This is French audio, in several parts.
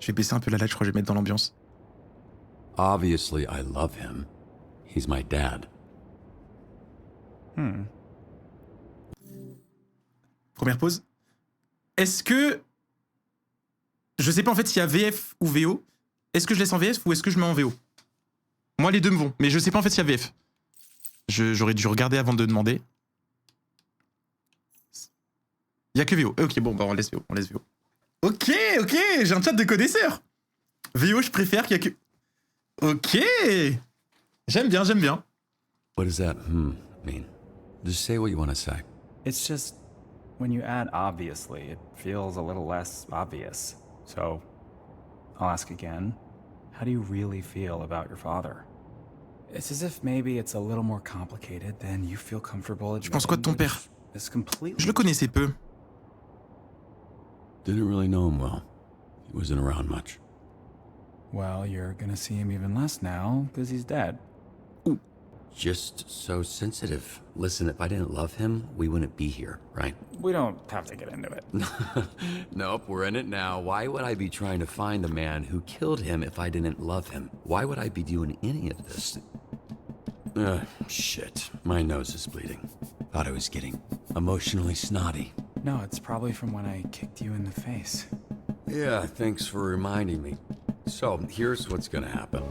Je vais baisser un peu la light, je crois que je vais mettre dans l'ambiance. Obviously, I love him. He's my dad. Première pause. Est-ce que... Je sais pas en fait s'il y a VF ou VO. Est-ce que je laisse en VF ou est-ce que je mets en VO? Moi, les deux me vont, mais je sais pas en fait s'il y a VF. J'aurais dû regarder avant de demander. Il y a que VO. Ok, bon, bah on laisse VO. On laisse VO. Ok, j'ai un chat de connaisseurs. VO, je préfère qu'il y a que... Ok. J'aime bien. What does that mean? Just say what you want to say. It's just, when you add obviously, it feels a little less obvious. So, I'll ask again. How do you really feel about your father? It's as if maybe it's a little more complicated than you feel comfortable. Tu penses quoi de ton père? It's completely... Je le connaissais peu. Didn't really know him well. He wasn't around much. Well, you're gonna see him even less now, because he's dead. Just so sensitive. Listen, if I didn't love him, we wouldn't be here, right? We don't have to get into it. Nope, we're in it now. Why would I be trying to find the man who killed him if I didn't love him? Why would I be doing any of this? Shit. My nose is bleeding. Thought I was getting emotionally snotty. No, it's probably from when I kicked you in the face. Yeah, thanks for reminding me. So, here's what's gonna happen.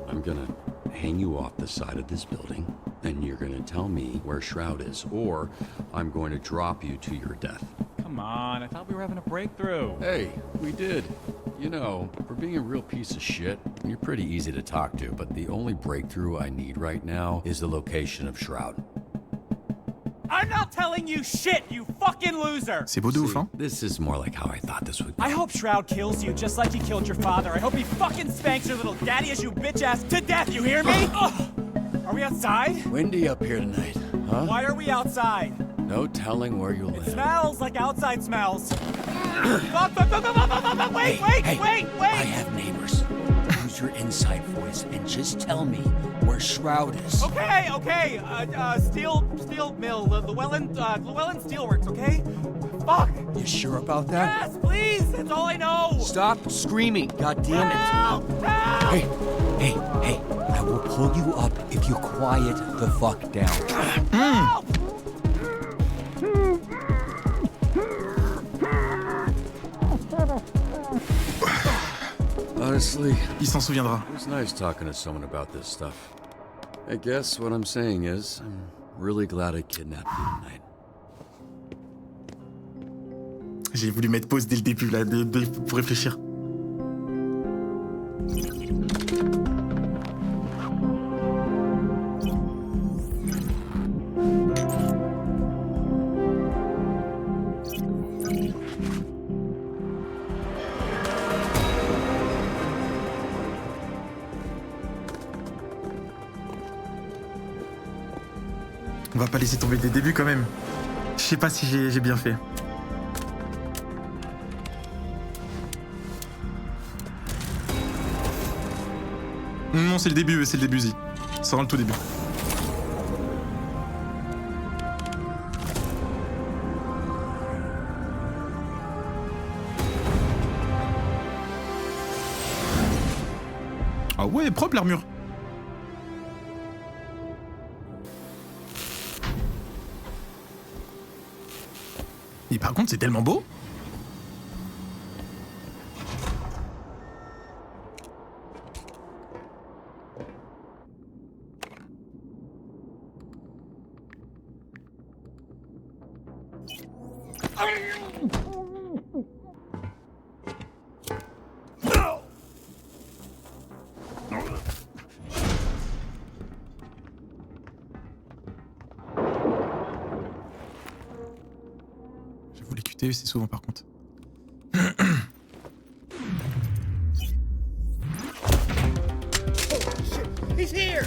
I'm gonna hang you off the side of this building, and you're gonna tell me where Shroud is, or I'm going to drop you to your death. Come on, I thought we were having a breakthrough. Hey, we did. You know, for being a real piece of shit, you're pretty easy to talk to, but the only breakthrough I need right now is the location of Shroud. I'm not telling you shit, you fucking loser! C'est beau de ouf, hein? This is more like how I thought this would go. I hope Shroud kills you just like he killed your father. I hope he fucking spanks your little daddy as you bitch ass to death, you hear me? Are we outside? Windy up here tonight, huh? Why are we outside? No telling where you'll land. Smells like outside smells. Fuck, wait, I wait! have neighbors. Use your inside voice and just tell me where Shroud is. Okay, steel mill, Llewellyn Steelworks, okay? Fuck! You sure about that? Yes, please, that's all I know! Stop screaming, goddammit. Help! Help! Hey, I will pull you up if you quiet the fuck down. Help! Honestly, Il s'en souviendra. it was nice talking to someone about this stuff. I guess what I'm saying is, I'm really glad I kidnapped you tonight. J'ai voulu mettre pause dès le début, là, pour réfléchir. On va pas laisser tomber dès le début quand même. Je sais pas si j'ai bien fait. Non, c'est le début, Zi. C'est vraiment le tout début. Ah ouais, propre l'armure. Et par contre, c'est tellement beau. J'avoue, les QTE, c'est souvent par contre. He's here!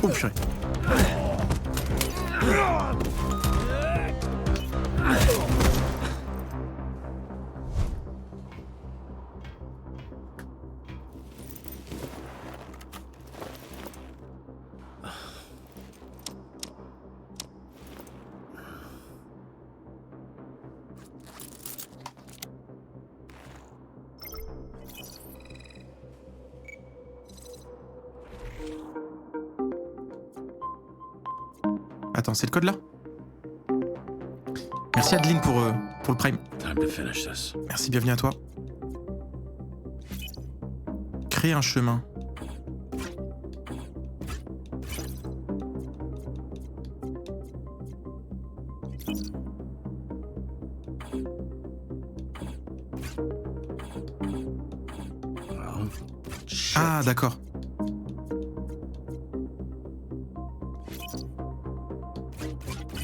Oh purée. Attends, c'est le code là? Merci Adeline pour le prime. Time to finish this. Merci, bienvenue à toi. Créer un chemin. Well, shit. Ah, d'accord.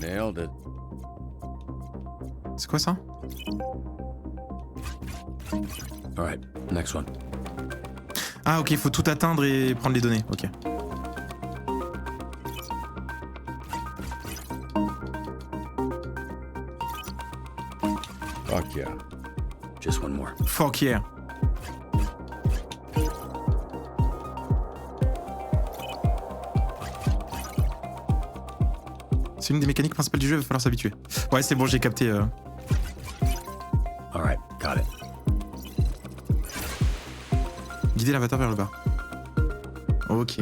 Nailed it. C'est quoi ça? All right, next one. Ah, ok, faut tout atteindre et prendre les données. Ok. Fuck yeah. Just one more. Fuck yeah. C'est une des mécaniques principales du jeu, il va falloir s'habituer. Ouais, c'est bon, j'ai capté. All right, got it. Guider l'avatar vers le bas. Ok.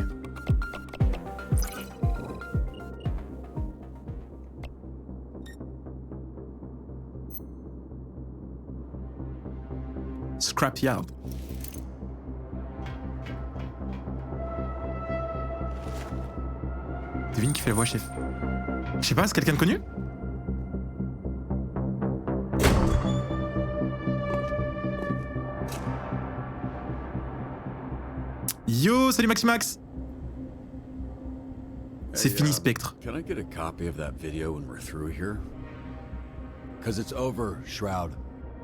Scrapyard. Devine qui fait la voix chef. Je sais pas, c'est quelqu'un de connu? Yo, salut Maximax. C'est Hey, fini Spectre. Can I get a copy of that video when we're through here? Because it's over, Shroud.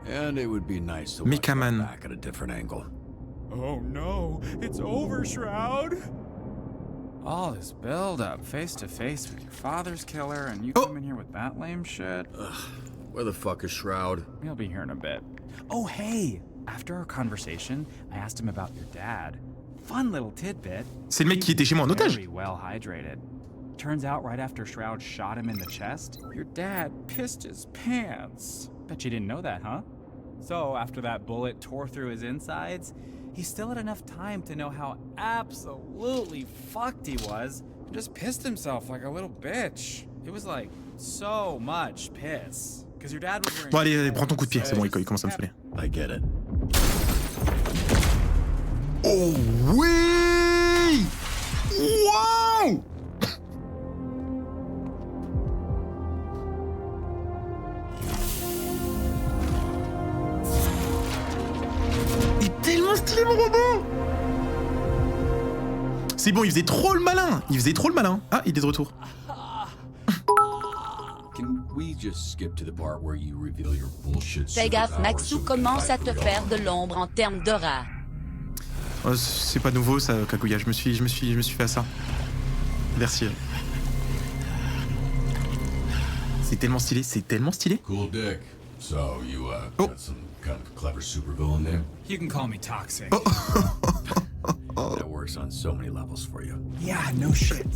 And it would be nice to watch Mecha that Man. back at a different angle. Oh no, it's over, Shroud. All this build up, face to face with your father's killer, and you Oh. come in here with that lame shit? Where the fuck is Shroud? He'll be here in a bit. Oh, hey! After our conversation, I asked him about your dad. Fun little tidbit. C'est le mec qui était chez moi en otage. Very well hydrated. Turns out right after Shroud shot him in the chest, your dad pissed his pants. Bet you didn't know that, huh? So after that bullet tore through his insides, he still had enough time to know how absolutely fucked he was and just pissed himself like a little bitch. It was like so much piss. Because your dad was wearing... Bon allez, prends ton coup de pied, c'est bon, il commence à me saouler. I get it. Oh oui! Wow! Il est tellement stylé mon robot! C'est bon, il faisait trop le malin! Il faisait trop le malin. Ah, il est de retour. Can we just skip to the part where you reveal your bullshit Fais gaffe, superpowers Maxou so we can commence à fight te for faire God? de l'ombre en termes d'aura. Oh, c'est pas nouveau ça, Kaguya. Je me suis fait à ça. Merci. C'est tellement stylé, c'est tellement stylé. Cool dick. So you Oh. got some kind of clever supervillain there? You can call me toxic. That works on so many levels for you. Yeah, no shit.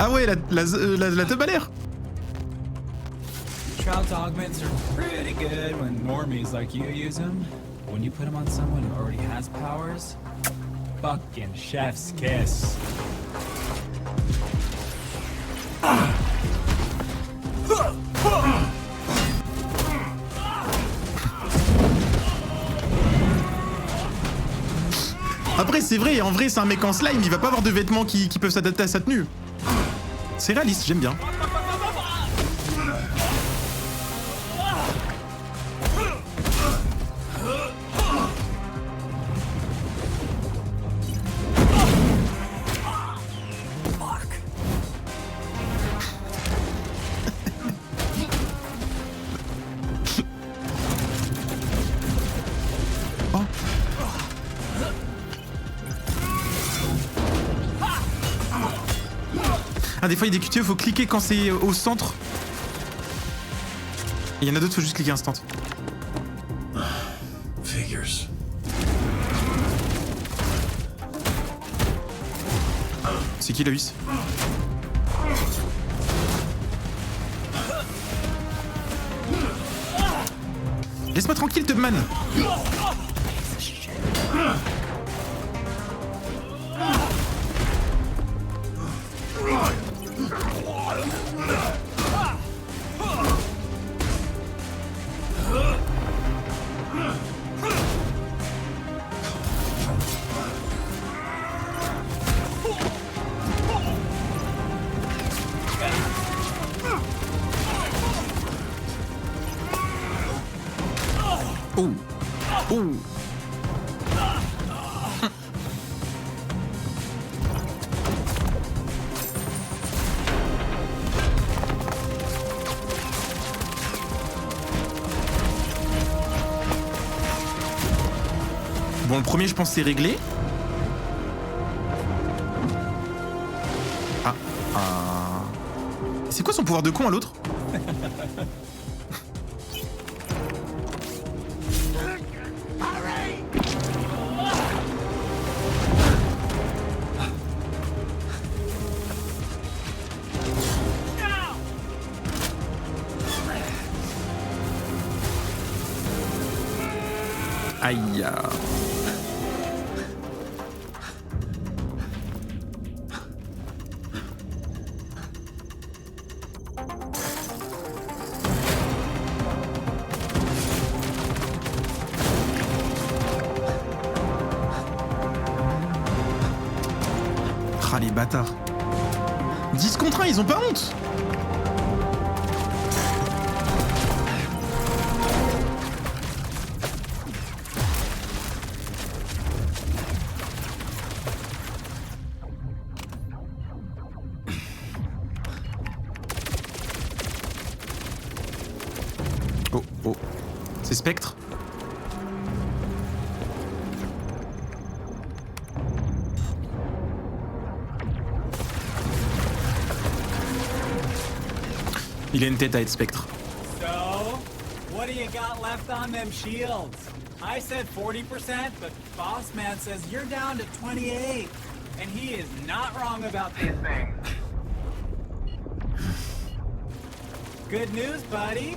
Ah ouais, la teub à l'air. Shroud's augments are pretty good when normies like you use them. When you put them on someone who already has powers, fucking chef's kiss. Après, c'est vrai, en vrai, c'est un mec en slime, il va pas avoir de vêtements qui peuvent s'adapter à sa tenue. C'est réaliste, j'aime bien. Ah, des fois, il y a des QTE, faut cliquer quand c'est au centre. Et il y en a d'autres, faut juste cliquer instant. Figures. C'est qui la 8? Laisse-moi tranquille, Tubman. Oh. Oh. Bon, le premier, je pense, c'est réglé. Ah. Ah. C'est quoi son pouvoir de con à l'autre? Aïe. Ah, les bâtards. 10 contre 1, ils ont pas honte. Oh, oh. C'est Spectre. Il a une tête à être Spectre. So, what do you got left on them shields? I said 40%, but Boss Man says you're down to 28. And he is not wrong about these things. Good news, buddy.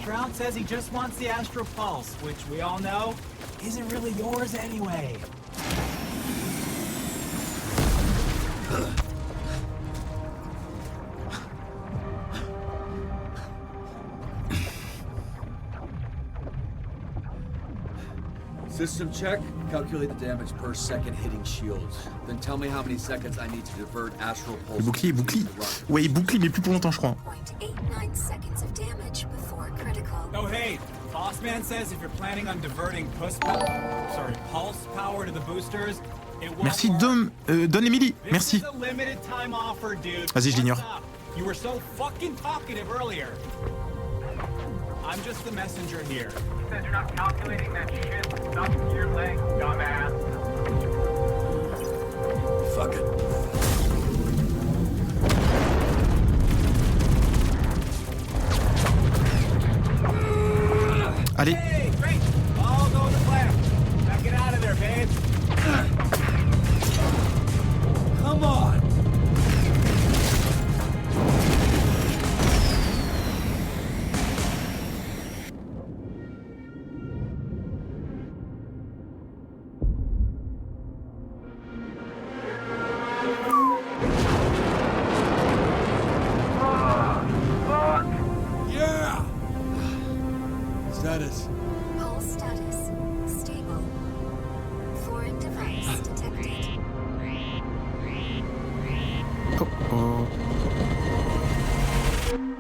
Shroud says he just wants the Astral Pulse, which we all know isn't really yours anyway. System check. Calculate the damage per second hitting shields. Then tell me how many seconds I need to divert astral pulse. Le bouclier, il bouclie. Ouais, il bouclie, mais plus pour longtemps, je crois. 0.89 seconds of damage before critical. Oh hey, Boss Man says if you're planning on diverting pulse power to the boosters, it won't Merci, work. Don Emily. This Merci. is a limited time offer, dude. Vas-y, je l'ignore. What's up? You were so fucking talkative earlier. I'm just the messenger here. Says you're not calculating that shit stuck to your leg, dumbass. Fuck it. Allez. Hey, great. All go to plan. Now get out of there, babe. Come on! Yeah! Status. Pulse status stable. Foreign device detected. Oh, oh.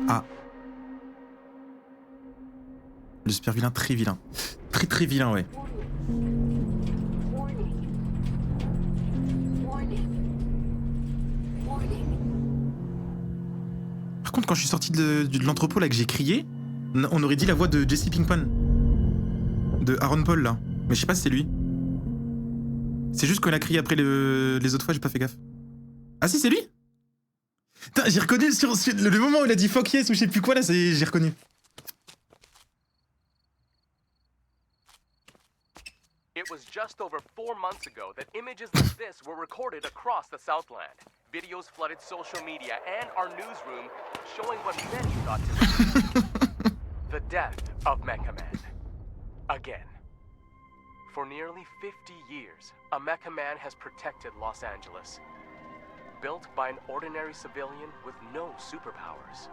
Ah. Le super vilain, très vilain. Très très vilain, ouais. Warning. Warning. Warning. Par contre, quand je suis sorti de l'entrepôt là que j'ai crié, on aurait dit la voix de Jesse Pinkman. De Aaron Paul là. Mais je sais pas si c'est lui. C'est juste qu'on a crié après les autres fois, j'ai pas fait gaffe. Ah si, c'est lui. Putain, j'ai reconnu sur le moment où il a dit fuck yes ou je sais plus quoi là, j'ai reconnu. It was just over 4 months ago that images like this were recorded across the Southland. Videos flooded social media and our newsroom, showing what many thought to be the death of Mecha Man. Again. For nearly 50 years, a Mecha Man has protected Los Angeles. Built by an ordinary civilian with no superpowers.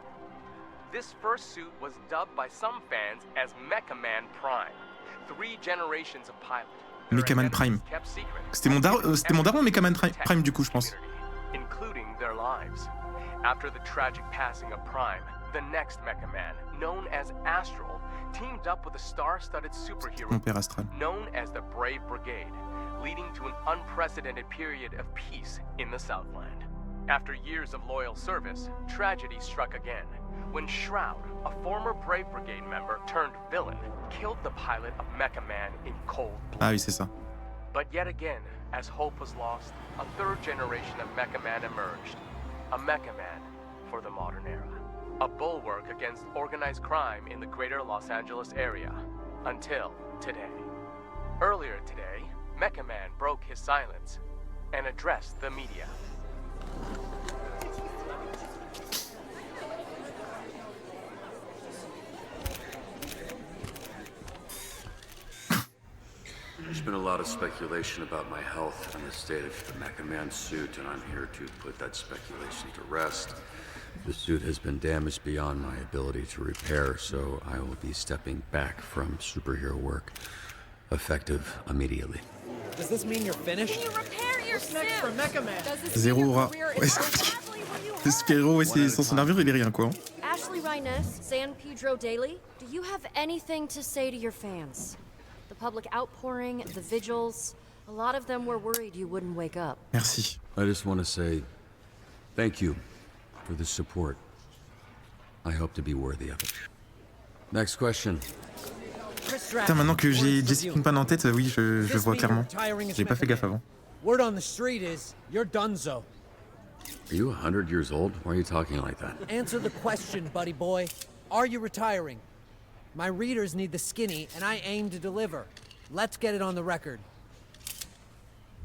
This first suit was dubbed by some fans as Mecha Man Prime. 3 generations of pilot. Mecha Man Prime. C'était mon daron Mecha Man Prime du coup, je pense. Including their lives. After the tragic passing of Prime, the next Mecha Man, known as Astral, teamed up with a star-studded superhero Mon père astral. known as the Brave Brigade, leading to an unprecedented period of peace in the Southland. After years of loyal service, tragedy struck again when Shroud, a former Brave Brigade member turned villain, killed the pilot of Mecha Man in cold blood. Ah oui, c'est ça. But yet again, as hope was lost, a third generation of Mecha Man emerged. A Mecha Man for the modern era. A bulwark against organized crime in the greater Los Angeles area. Until today. Earlier today, Mecha Man broke his silence and addressed the media. There's been a lot of speculation about my health and the state of the Mecha Man suit, and I'm here to put that speculation to rest. The suit has been damaged beyond my ability to repair, so I will be stepping back from superhero work, effective immediately. Does this mean you're finished? Can you repair your suit? Next for Mecha Man. Does this Zéro mean your aura. career Ouais, is over? Ashley, were you Le super-héros, ouais, hurt? sans son armure, il est rien, quoi. Ashley Rhiness, San Pedro Daily, do you have anything to say to your fans? The public outpouring, the vigils, a lot of them were worried you wouldn't wake up. Merci. I just want to say thank you for the support. I hope to be worthy of it. Next question. Putain, maintenant que j'ai Jesse Pinkman en tête, oui, je vois clairement. J'ai pas fait gaffe avant. Word on the street is you're donezo. Are you 100 years old? Why are you talking like that? Answer the question, buddy boy. Are you retiring? My readers need the skinny, and I aim to deliver. Let's get it on the record.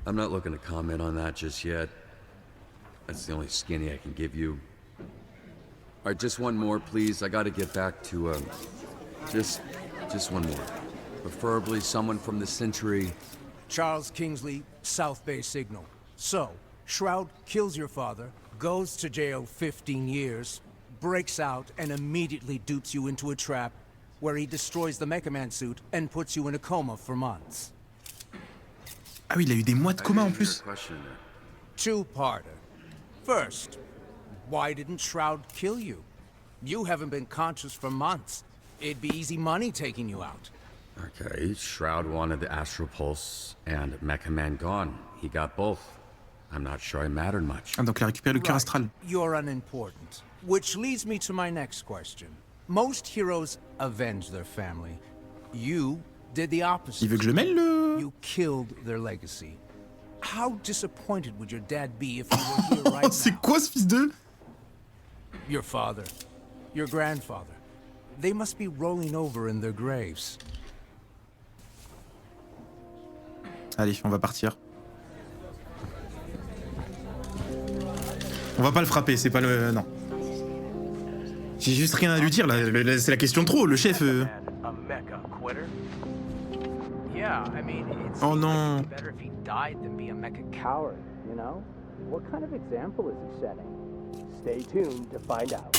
I'm not looking to comment on that just yet. That's the only skinny I can give you. All right, just one more, please. I gotta get back to, just one more. Preferably someone from the Century. Charles Kingsley, South Bay Signal. So, Shroud kills your father, goes to jail 15 years, breaks out, and immediately dupes you into a trap where he destroys the Mecha Man suit and puts you in a coma for months. Ah oui, il a eu des mois de coma en plus. Two-parter. First, why didn't Shroud kill you? You haven't been conscious for months. It'd be easy money taking you out. Okay, Shroud wanted the Astral Pulse and Mecha Man gone. He got both. I'm not sure I mattered much. Ah, donc il a récupéré le cœur astral. You're unimportant. Which leads me to my next question. Most heroes avenge their family. You did the opposite. Il veut que je le mêle, le... You killed their legacy. How disappointed would your dad be if you were here right now? C'est quoi ce fils de... Your father, your grandfather. They must be rolling over in their graves. Allez, on va partir. On va pas le frapper, c'est pas le... Non. J'ai juste rien à lui dire, là. C'est la question de trop, le chef... A mecha quitter? Yeah, I mean, it's Oh non. better if he died than be a mecha coward, you know? What kind of example is he setting? Stay tuned to find out.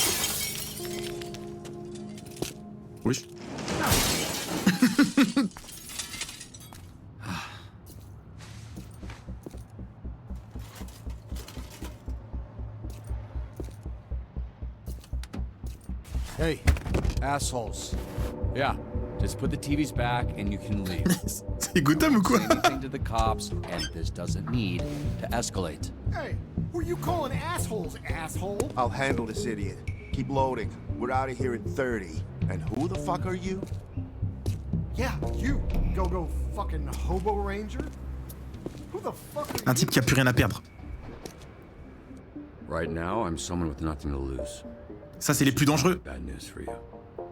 Oui. Hey, assholes. Yeah, just put the TVs back and you can leave. C'est Gotham ou quoi? Say anything to the cops, and this doesn't need to escalate. Hey, who are you calling assholes, asshole? I'll handle this idiot. Keep loading. We're out of here in 30. And who the fuck are you? Yeah, you. Go fucking hobo ranger? Who the fuck are Un type qui a plus rien à perdre. Right now, I'm someone with nothing to lose. Ça, c'est les plus dangereux. Bad news for you.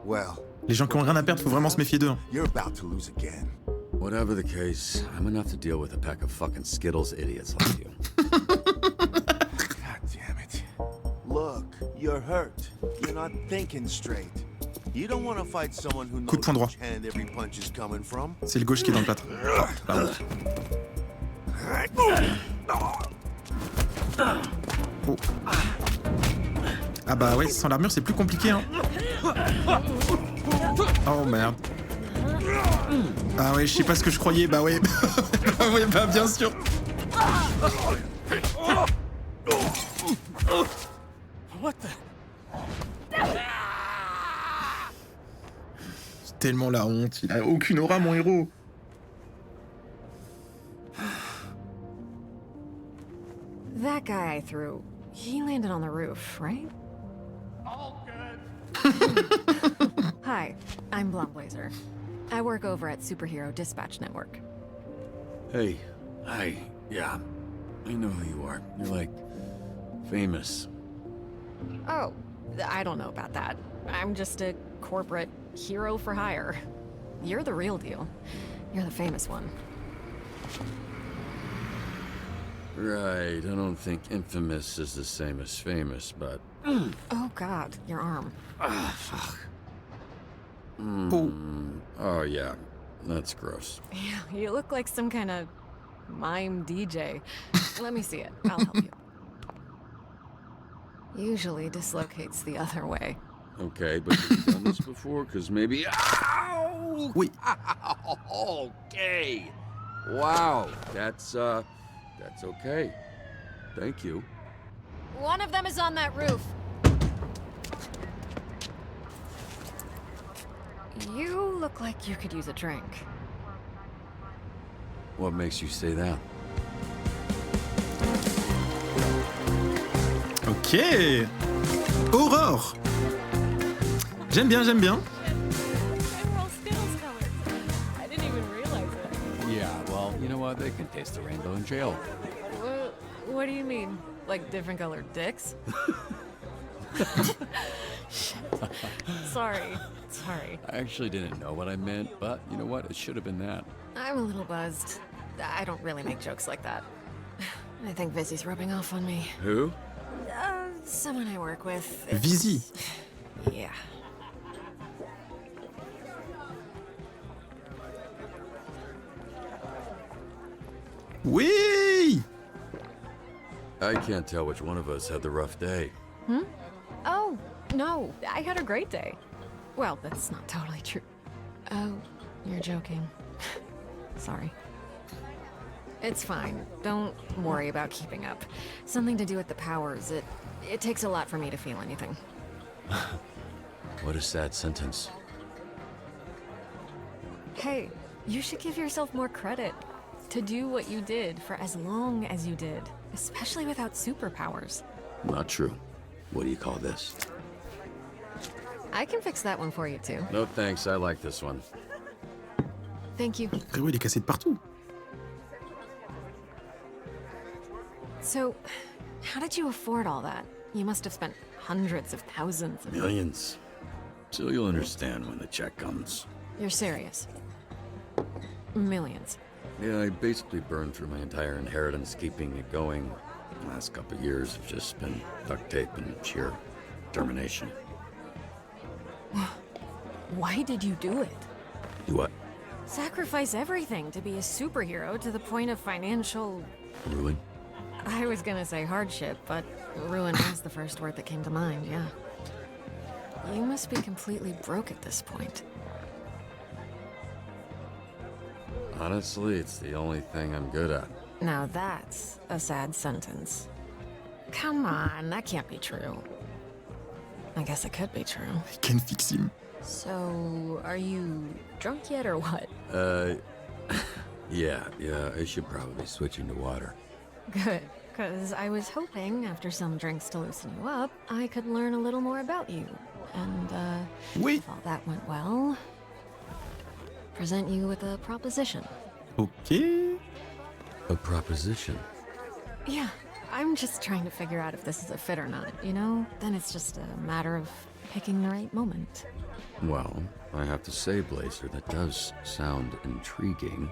Well, Les gens qui ont rien à perdre, faut vraiment se méfier d'eux. you're about to lose again. Whatever the case, I'm enough to deal with a pack of fucking Skittles idiots like you. God damn it. Look, you're hurt. You're not thinking straight. You don't want to fight someone who Coup de knows poing droit. which hand every punch is coming from. C'est le gauche qui est dans le plâtre. Pardon. Oh. Ah bah ouais, sans l'armure, c'est plus compliqué, hein. Oh merde. Ah ouais, je sais pas ce que je croyais, bah ouais. Bah ouais, bah bien sûr. What the? C'est tellement la honte. Il a aucune aura, mon héros. That guy I threw, he landed on the roof, right? All good. Hi, I'm Blonde I work over at Superhero Dispatch Network. Hey, hi. Yeah, I know who you are. You're like famous. Oh, I don't know about that. I'm just a corporate hero for hire. You're the real deal. You're the famous one. Right, I don't think infamous is the same as famous, but... Oh god, your arm. Ah, fuck. Oh yeah, that's gross. Yeah, you look like some kind of mime DJ. Let me see it. I'll help you. Usually dislocates the other way. Okay, but you've done this before? Because maybe... Ow! Oui. Ow! Okay. Wow, that's okay. Thank you. One of them is on that roof. You look like you could use a drink. What makes you say that? Ok. Aurore. J'aime bien, j'aime bien. I didn't even realize it. Yeah, well, you know what? They can taste the rainbow in jail. What do you mean? Like different colored dicks? Sorry. I actually didn't know what I meant, but you know what? It should have been that. I'm a little buzzed. I don't really make jokes like that. I think Vizzy's rubbing off on me. Who? Someone I work with. Vizzy. Yeah. Oui. I can't tell which one of us had the rough day. Oh, no. I had a great day. Well, that's not totally true. Oh, you're joking. Sorry. It's fine. Don't worry about keeping up. Something to do with the powers. It takes a lot for me to feel anything. What a sad sentence. Hey, you should give yourself more credit. To do what you did for as long as you did. Especially without superpowers. Not true. What do you call this? I can fix that one for you, too. No thanks, I like this one. Thank you. Frérot, il est cassé de partout. So, how did you afford all that? You must have spent hundreds of thousands of... Millions. So you'll understand when the check comes. You're serious? Millions. Yeah, I basically burned through my entire inheritance keeping it going. The last couple of years have just been duct tape and sheer determination. Why did you do it? Do what? Sacrifice everything to be a superhero to the point of financial... Ruin? I was gonna say hardship, but ruin was the first word that came to mind, yeah. You must be completely broke at this point. Honestly, it's the only thing I'm good at. Now that's a sad sentence. Come on, that can't be true. I guess it could be true. I can fix him. So, are you drunk yet or what? Yeah, I should probably switch into water. Good, because I was hoping, after some drinks to loosen you up, I could learn a little more about you. And, Oui. if all that went well, present you with a proposition. Ok. A proposition? Yeah, I'm just trying to figure out if this is a fit or not, you know? Then it's just a matter of picking the right moment. Well, I have to say, Blazer, that does sound intriguing.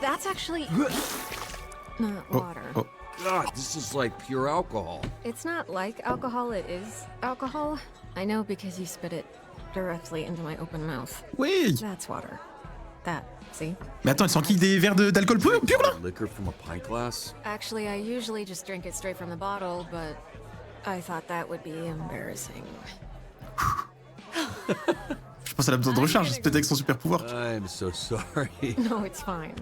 That's actually... not water. Oh. God, this is like pure alcohol. It's not like alcohol, it is alcohol. I know because you spit it directly into my open mouth. Oui. That's water. That, see? Mais attends, elle s'enquille des verres d'alcool pur là? Liquor from a pint glass? Actually, I usually just drink it straight from the bottle, but I thought that would be embarrassing. Je pense qu'elle a besoin de recharge, c'est peut-être avec son super pouvoir. I'm so sorry. No, it's fine.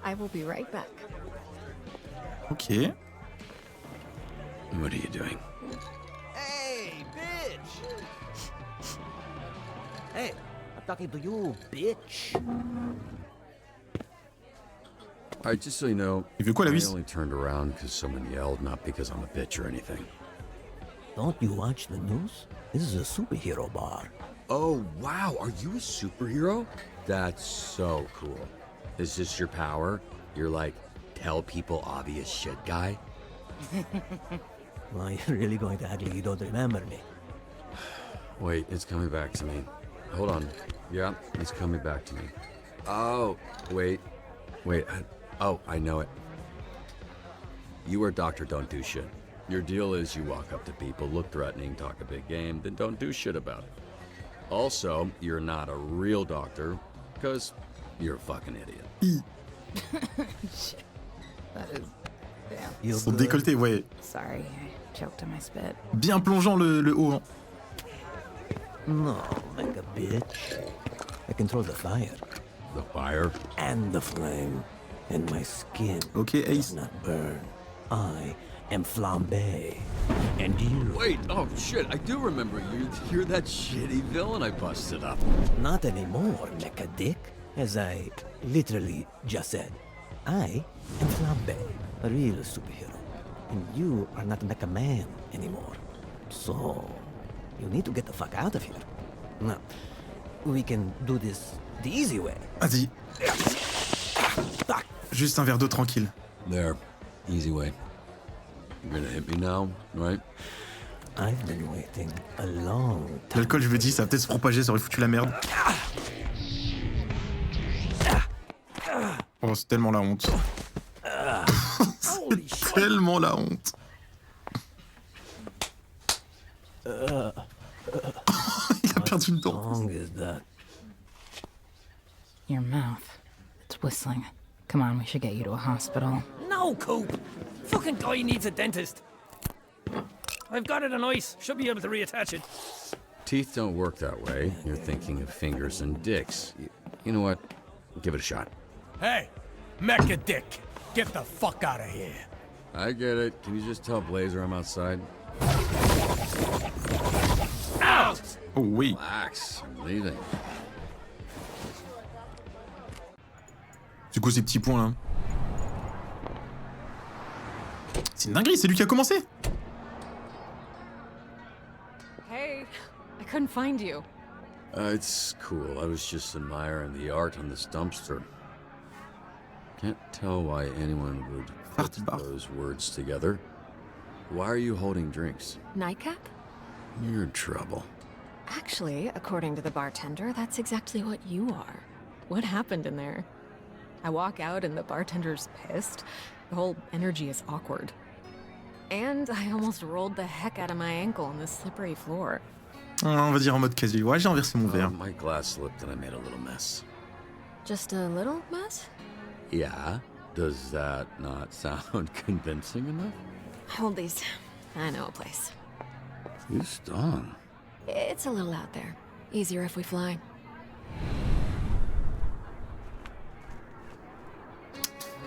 I will be right back. Ok. What are you doing? Hey, Hey, I'm talking to you, bitch. Alright, just so you know, Il veut quoi, la I vis? only turned around because someone yelled, not because I'm a bitch or anything. Don't you watch the news? This is a superhero bar. Oh, wow, are you a superhero? That's so cool. Is this your power? You're like, tell people obvious shit guy? Well, you're really going to act like you don't remember me. Wait, it's coming back to me. Hold on. Yeah, it's coming back to me. Oh, wait. I know it. You are Dr. Don't Do Shit. Your deal is you walk up to people, look threatening, talk a big game, then don't do shit about it. Also, you're not a real doctor, because you're a fucking idiot. That is... Damn. Son décolleté, ouais. Sorry, I choked on my spit. Bien plongeant le haut. Hein. No, like a bitch. I control the fire. The fire? And the flame. And my skin Ace. does not burn. I am Flambe. And you... Wait, oh shit, I do remember you. You're that shitty villain I busted up. Not anymore, mecha dick. As I literally just said. I am Flambe, a real superhero. And you are not Mecha Man anymore. So, you need to get the fuck out of here. Now, we can do this the easy way. Vas-y. Juste un verre d'eau tranquille. There. Easy way. You're gonna hit me now, right? I've been waiting a long time. L'alcool, je me dis, ça va peut-être se propager, ça aurait foutu la merde. Oh, c'est tellement la honte. C'est tellement la honte. Il a perdu une dent. Your mouth. It's whistling. Come on, we should get you to a hospital. No, Coop! Fucking guy needs a dentist. I've got it on ice. Should be able to reattach it. Teeth don't work that way. You're thinking of fingers and dicks. You know what? Give it a shot. Hey, Mecha Dick, get the fuck out of here. I get it. Can you just tell Blazer I'm outside? Ow! Oh oui. Relax, I'm leaving. C'est quoi ces petits points là? C'est une dinguerie, c'est lui qui a commencé. Hey, I couldn't find you. It's cool. I was just admiring the art on this dumpster. Can't tell why anyone would put those words together. Why are you holding drinks? Nightcap? You're in trouble. Actually, according to the bartender, that's exactly what you are. What happened in there? I walk out and the bartender's pissed. The whole energy is awkward. And I almost rolled the heck out of my ankle on this slippery floor. On va dire en mode casual. Ouais, j'ai renversé mon verre. My glass slipped and I made a little mess. Just a little mess? Yeah? Does that not sound convincing enough? Hold these. I know a place. You stung. It's a little out there. Easier if we fly.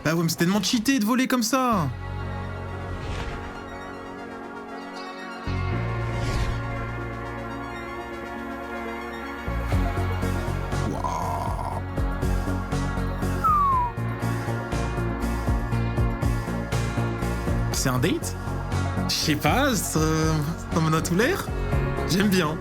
Bah ouais, mais c'est tellement cheaté de voler comme ça. Waouh. C'est un date? Je sais pas, ça m'en a tout l'air. J'aime bien.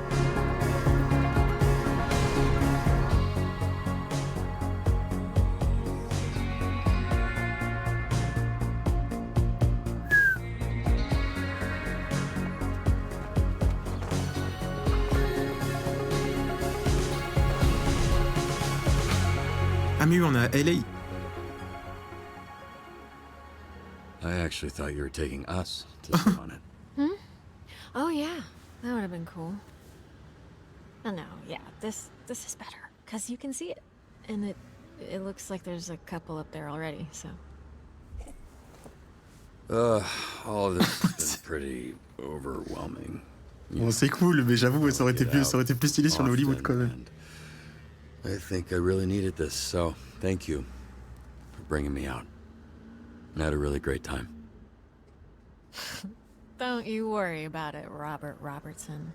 Ah mais oui, on est à LA. I actually thought you were taking us to sit on it. Hmm? Oh yeah, that would have been cool. Oh no, yeah, this is better because you can see it, and it looks like there's a couple up there already. So. All of this has been pretty overwhelming. Bon, c'est cool, mais j'avoue, ça aurait été plus stylé sur le Hollywood quand même. I think I really needed this, so thank you for bringing me out. I had a really great time. Don't you worry about it, Robert Robertson.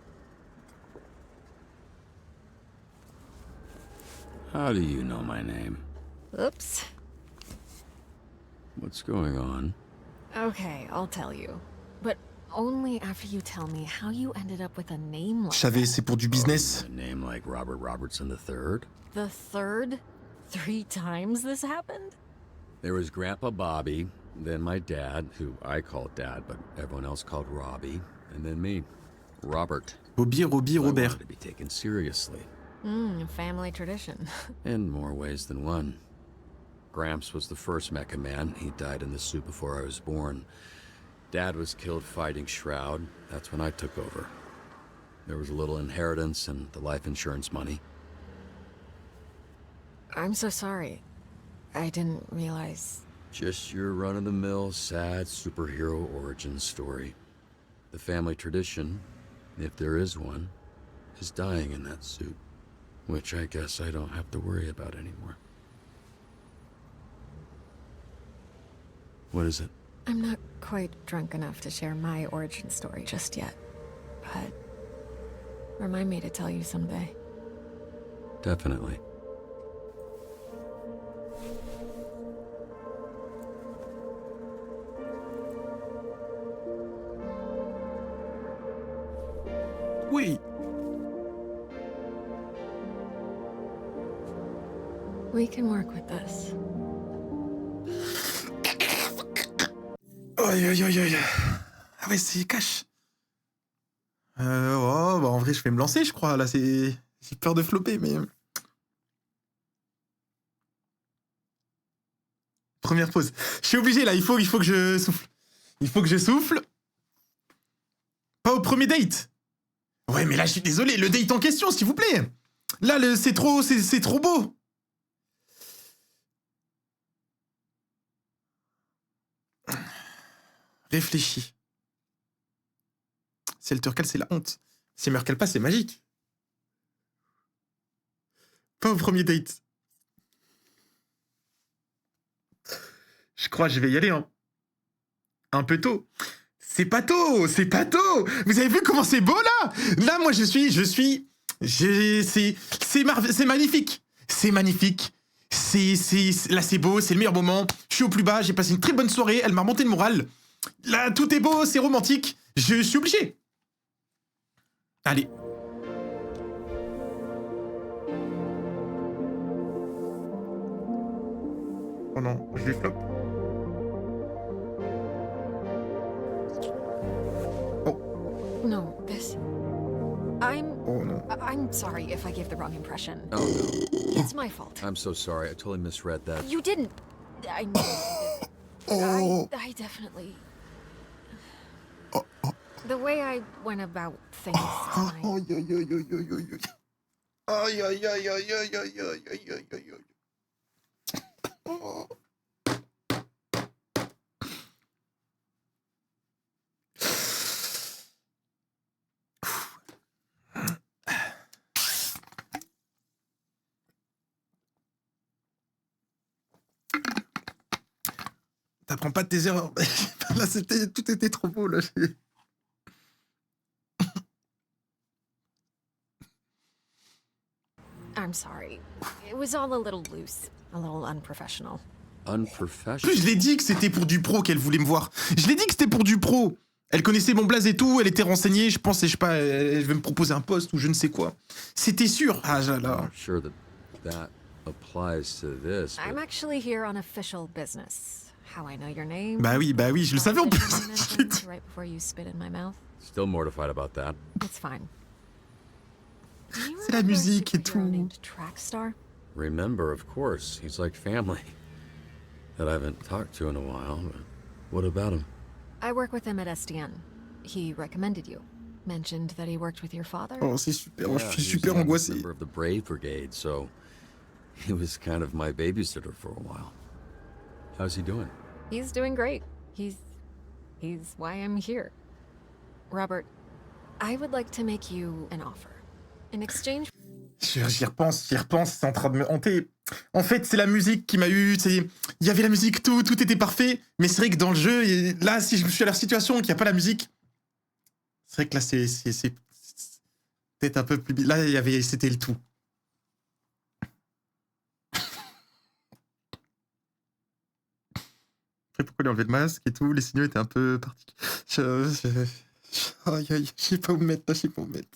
How do you know my name? Oops. What's going on? Okay, I'll tell you. But only after you tell me how you ended up with a name like Je savais, c'est pour du business. A name like Robert Robertson III? the third? 3 times this happened? There was Grandpa Bobby, then my dad, who I called Dad, but everyone else called Robbie, and then me, Robert. Bobby, Robbie, I Robert. wanted to be taken seriously. Family tradition. In more ways than one. Gramps was the first Mecha Man. He died in the suit before I was born. Dad was killed fighting Shroud. That's when I took over. There was a little inheritance and the life insurance money. I'm so sorry. I didn't realize. Just your run-of-the-mill, sad superhero origin story. The family tradition, if there is one, is dying in that suit. Which I guess I don't have to worry about anymore. What is it? I'm not quite drunk enough to share my origin story just yet. But remind me to tell you someday. Definitely. Oui. We can work with this. Aïe, aïe, aïe, aïe. Ah ouais, c'est cash. Oh, bah en vrai, je vais me lancer, je crois. Là, c'est... J'ai peur de flopper, mais... Première pause. Je suis obligé, là. Il faut que je souffle. Il faut que je souffle. Pas au premier date. Ouais, mais là, je suis désolé. Le date en question, s'il vous plaît. Là, c'est trop... C'est trop beau. Réfléchis. Si elle te recale, c'est la honte. Si elle me recale pas, c'est magique. Pas au premier date. Je crois que je vais y aller, hein. Un peu tôt. C'est pas tôt, c'est pas tôt. Vous avez vu comment c'est beau, là? Là, moi, c'est magnifique. C'est magnifique. Là, c'est beau, c'est le meilleur moment. Je suis au plus bas, j'ai passé une très bonne soirée, elle m'a remonté le moral. Là, tout est beau, c'est romantique. Je suis obligé. Allez. Oh non, je vais flop. No, this... Oh no. I'm sorry if I gave the wrong impression. Oh no. It's my fault. I'm so sorry. I totally misread that. You didn't. I know you did. I definitely... The way I went about things tonight... Aïe, aïe, aïe, aïe, aïe, aïe, aïe, aïe, aïe, aïe, aïe. T'apprends pas de tes erreurs. Là, tout était trop beau, là. I'm sorry. It was all a little loose, a little unprofessional. Unprofessional? Je l'ai dit que c'était pour du pro qu'elle voulait me voir. Je l'ai dit que c'était pour du pro. Elle connaissait mon blaze et tout, elle était renseignée, je pensais, je sais pas, elle veut me proposer un poste ou je ne sais quoi. C'était sûr. Ah, là. Sure that applies to this. I'm actually here on official business. How I know your name? Bah oui, je le savais en plus. Right before you spit in my mouth. Still mortified about that. It's fine. C'est la musique et tout. Trackstar? Remember, of course. He's like family. That I haven't talked to in a while, but what about him? I work with him at SDN. He recommended you. Mentioned that he worked with your father. Oh, c'est super. Yeah, Je suis he was super a angoissé. member of the Brave Brigade, so he was kind of my babysitter for a while. How's he doing? He's doing great. He's why I'm here. Robert, I would like to make you an offer. In exchange... J'y repense, c'est en train de me hanter. En fait, c'est la musique qui m'a eu, il y avait la musique, tout était parfait, mais c'est vrai que dans le jeu, là, si je me suis à la situation qu'il n'y a pas la musique, c'est vrai que là, c'est peut-être un peu plus... Là, c'était le tout. compris pourquoi il a enlevé le masque et tout. Les signaux étaient un peu particuliers. Aïe, aïe, je sais pas où me mettre, là, je sais pas où me mettre.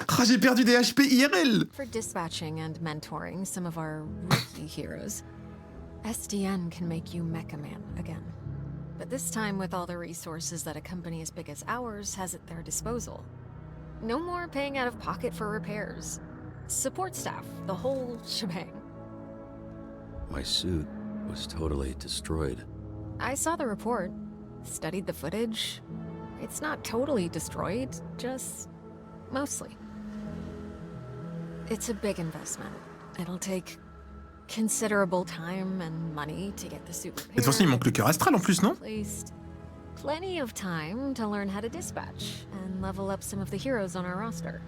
Ah, j'ai perdu des HP IRL. For dispatching and mentoring some of our rookie heroes, SDN can make you Mecha Man again. But this time with all the resources that a company as big as ours has at their disposal. No more paying out of pocket for repairs. Support staff, the whole shebang. My suit was totally destroyed. I saw the report, studied the footage. It's not totally destroyed, just mostly. It's a big investment. It'll take considerable time and money to get the suit repaired. Et de toute façon, il manque le cœur astral en plus, non? Placed. Plenty of time to learn how to dispatch and level up some of the heroes on our roster.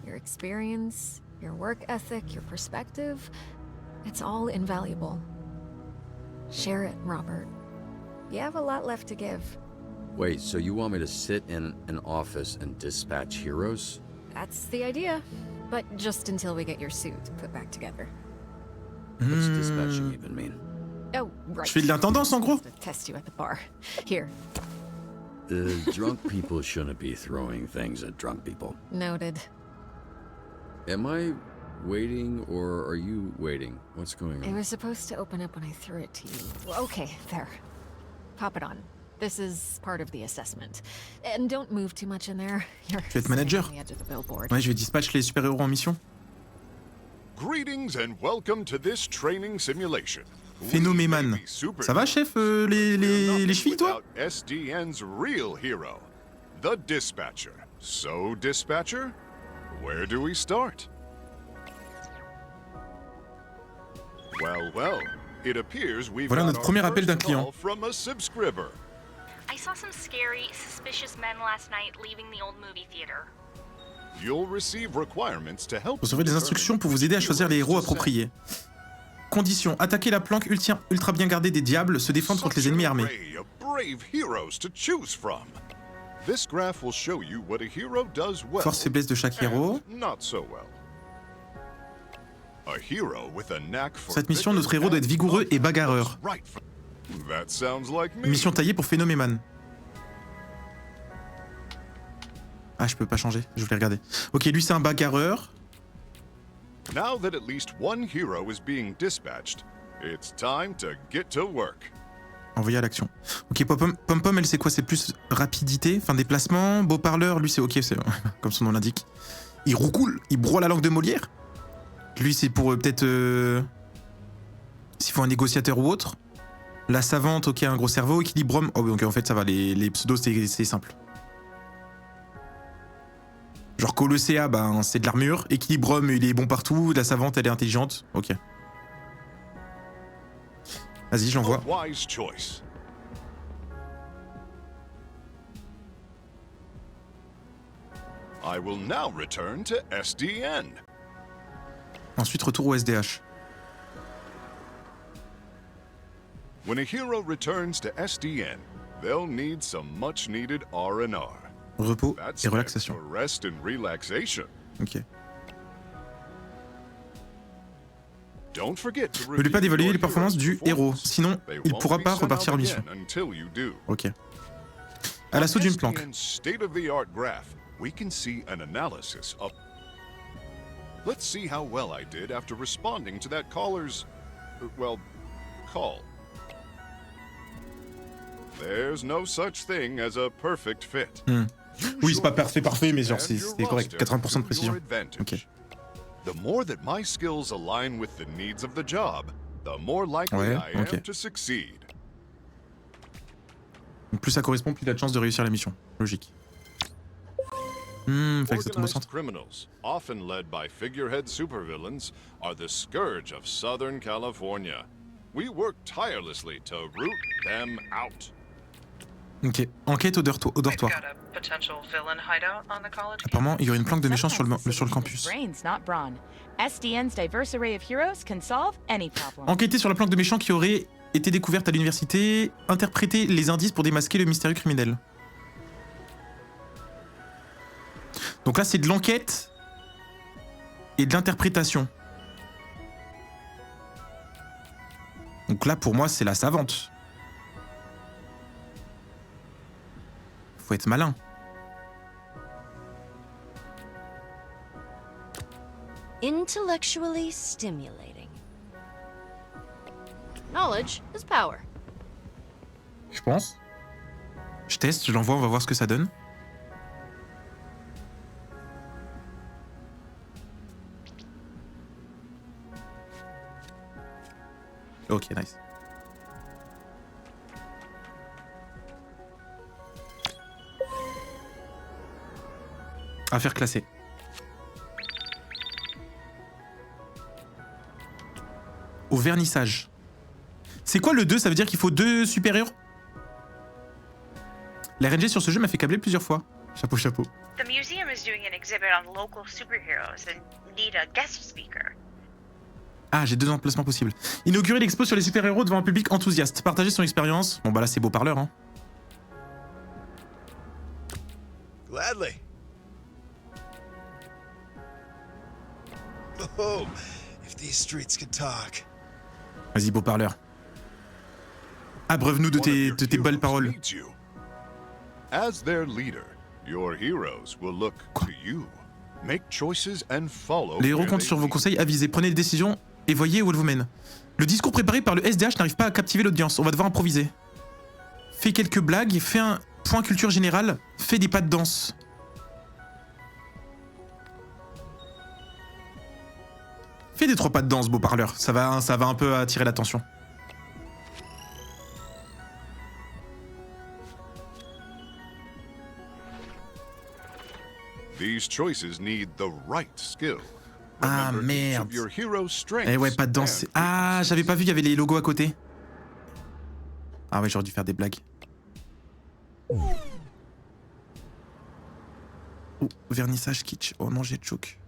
Your experience, your work ethic, your perspective, it's all invaluable. Share it, Robert. You have a lot left to give. Wait, so you want me to sit in an office and dispatch heroes? That's the idea. But just until we get your suit put back together. What's dispatching even mean? Oh, right. Je fais de l'intendance en gros. To test you at the bar. Here. The drunk people shouldn't be throwing things at drunk people. Noted. Am I waiting or are you waiting? What's going It on? was supposed to open up when I threw it to you. Okay, there. Pop it on. This is part of the assessment. And don't move too much in there. You're Tu vas être manager. standing on the edge of the billboard. Ouais, je vais dispatch les super-héros en mission. Greetings and welcome to this training simulation. Phénoméman. Ça va, chef, les chevilles, toi? SDN's real hero, the Dispatcher. So, Dispatcher, where do we start? Well, it appears we've Voilà got notre our premier appel d'un first client. call from a subscriber. I saw some scary, suspicious men last night leaving the old movie theater. You'll receive requirements to help. Vous recevrez des instructions pour vous aider à choisir les héros appropriés. Condition, attaquer la planque ultra bien gardée des diables, se défendre contre les ennemis armés. Array of brave heroes to choose from. This graph will show you what a hero does well. Force faiblesse de chaque héros. and not so well. A hero with a knack for Cette mission, notre héros doit être vigoureux et bagarreur. That sounds like me. Mission taillée pour Phénoméman. Ah, je peux pas changer, je voulais regarder. Ok, lui c'est un bagarreur. Now that at least one hero is being dispatched, it's time to get to work. Envoyé à l'action. Ok, Pom-Pom, elle c'est quoi? C'est plus rapidité, enfin déplacement. Beau parleur, lui c'est ok, c'est comme son nom l'indique. Il roucoule, il broie la langue de Molière. Lui c'est pour peut-être s'il faut un négociateur ou autre. La savante, ok, un gros cerveau. Équilibrium, oh donc en fait ça va, les pseudos c'est simple. Genre Colossea, ben c'est de l'armure. Équilibrium, il est bon partout. La savante, elle est intelligente. Ok. Vas-y, je l'envoie. Wise choice. I will now return to SDN. Ensuite, retour au SDH. When a hero returns to SDN, they'll need some much-needed R&R. Repos That's et meant relaxation. for rest and relaxation. Ok. Don't forget to Ne lui pas review dévaluer your les performances hero's du héros, performance. sinon They il won't pourra be pas sent repartir en out mission. again until you do. Ok. À l'assaut d'une planque. SDN's state-of-the-art graph, we can see an analysis of. Let's see how well I did after responding to that caller's, call. There's no such thing as a perfect fit. Oui, c'est pas parfait, mais genre c'est correct. 80% de précision. Ok. The more that my skills align with the needs of the job, the more likely Ouais, I am ok. to succeed. Donc plus ça correspond, plus il a de chances de réussir la mission. Logique. Fait que ça tombe au Organized centre. criminals, often led by figurehead supervillains, are the scourge of Southern California. We work tirelessly to root them out. Ok. Enquête au dortoir. Apparemment, il y aurait une planque de méchants sur le campus. Brains, not brawn. SDN's diverse array of heroes can solve any problem. Enquêter sur la planque de méchants qui aurait été découverte à l'université. Interpréter les indices pour démasquer le mystérieux criminel. Donc là, c'est de l'enquête et de l'interprétation. Donc là, pour moi, c'est la savante. Faut être malin. Intellectually stimulating. Knowledge is power. Je pense. Je teste, je l'envoie, on va voir ce que ça donne. Ok, nice. Affaire classée. Au vernissage. C'est quoi le 2? Ça veut dire qu'il faut 2 super-héros? La RNG sur ce jeu m'a fait câbler plusieurs fois. Chapeau, chapeau. The museum is doing an exhibit on local superheroes and need a guest speaker. Ah, j'ai 2 emplacements possibles. Inaugurer l'expo sur les super-héros devant un public enthousiaste. Partager son expérience. Bon bah là c'est beau parleur, hein. Gladly. Oh, if these streets could talk. Vas-y, beau parleur. Abreuve-nous de tes belles paroles. As their leader, your heroes will look to you. Make choices and follow. Les héros comptent sur vos conseils avisés. Prenez des décisions et voyez où elles vous mènent. Le discours préparé par le SDH n'arrive pas à captiver l'audience. On va devoir improviser. Fais quelques blagues, fais un point culture générale, fais des pas de danse. Fais des 3 pas de danse, beau parleur. Ça va un peu attirer l'attention. These choices need the right skill. Ah merde. Your hero's strengths. Eh ouais, pas de danse. Ah, j'avais pas vu, il y avait les logos à côté. Ah ouais, j'aurais dû faire des blagues. Oh, vernissage kitsch. Oh non, j'ai choke.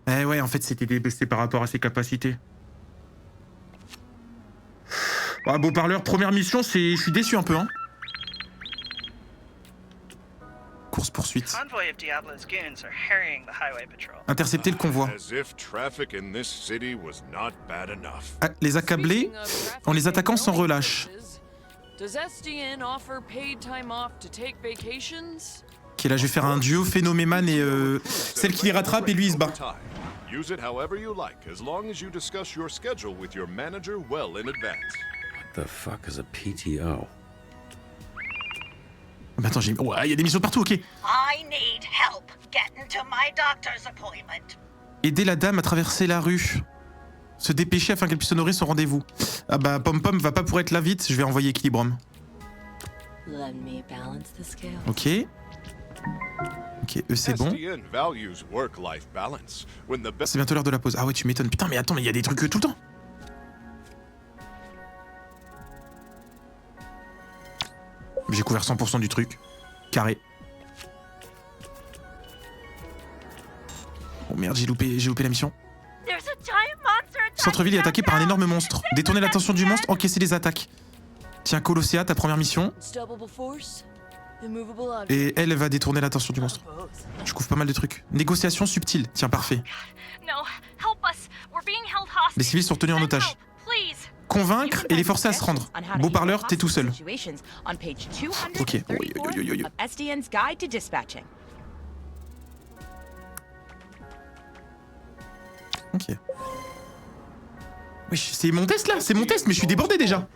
Eh ouais, en fait, c'était par rapport à ses capacités. Ah, beau parleur, première mission, je suis déçu un peu, hein. Course-poursuite. Intercepter le convoi. Ah, les accabler en les attaquant sans relâche. Ok, là je vais faire un duo Phénoméman et celle qui les rattrape et lui il se bat. Use it however you like, as long as you discuss your schedule with your manager well in advance. What the fuck is a PTO? Mais attends, il y a des missions partout, ok. I need help getting to my doctor's appointment. Aider la dame à traverser la rue. Se dépêcher afin qu'elle puisse honorer son rendez-vous. Ah bah, Pom-Pom va pas pouvoir être là vite, je vais envoyer Equilibrium. Ok. Ok, eux c'est bon. C'est bientôt l'heure de la pause. Ah ouais, tu m'étonnes. Putain, mais attends, mais il y a des trucs tout le temps. J'ai couvert 100% du truc. Carré. Oh merde, j'ai loupé la mission. Centre-ville est attaqué par un énorme monstre. Détourner l'attention du monstre, encaisser les attaques. Tiens, Colosséa, ta première mission. Et elle va détourner l'attention du monstre. Je couvre pas mal de trucs. Négociation subtile. Tiens, parfait. Les civils sont tenus en otage. Convaincre et les forcer à se rendre. Beau parleur, t'es tout seul. Ok. Ok. Oui, c'est mon test là, c'est mon test, mais je suis débordé déjà.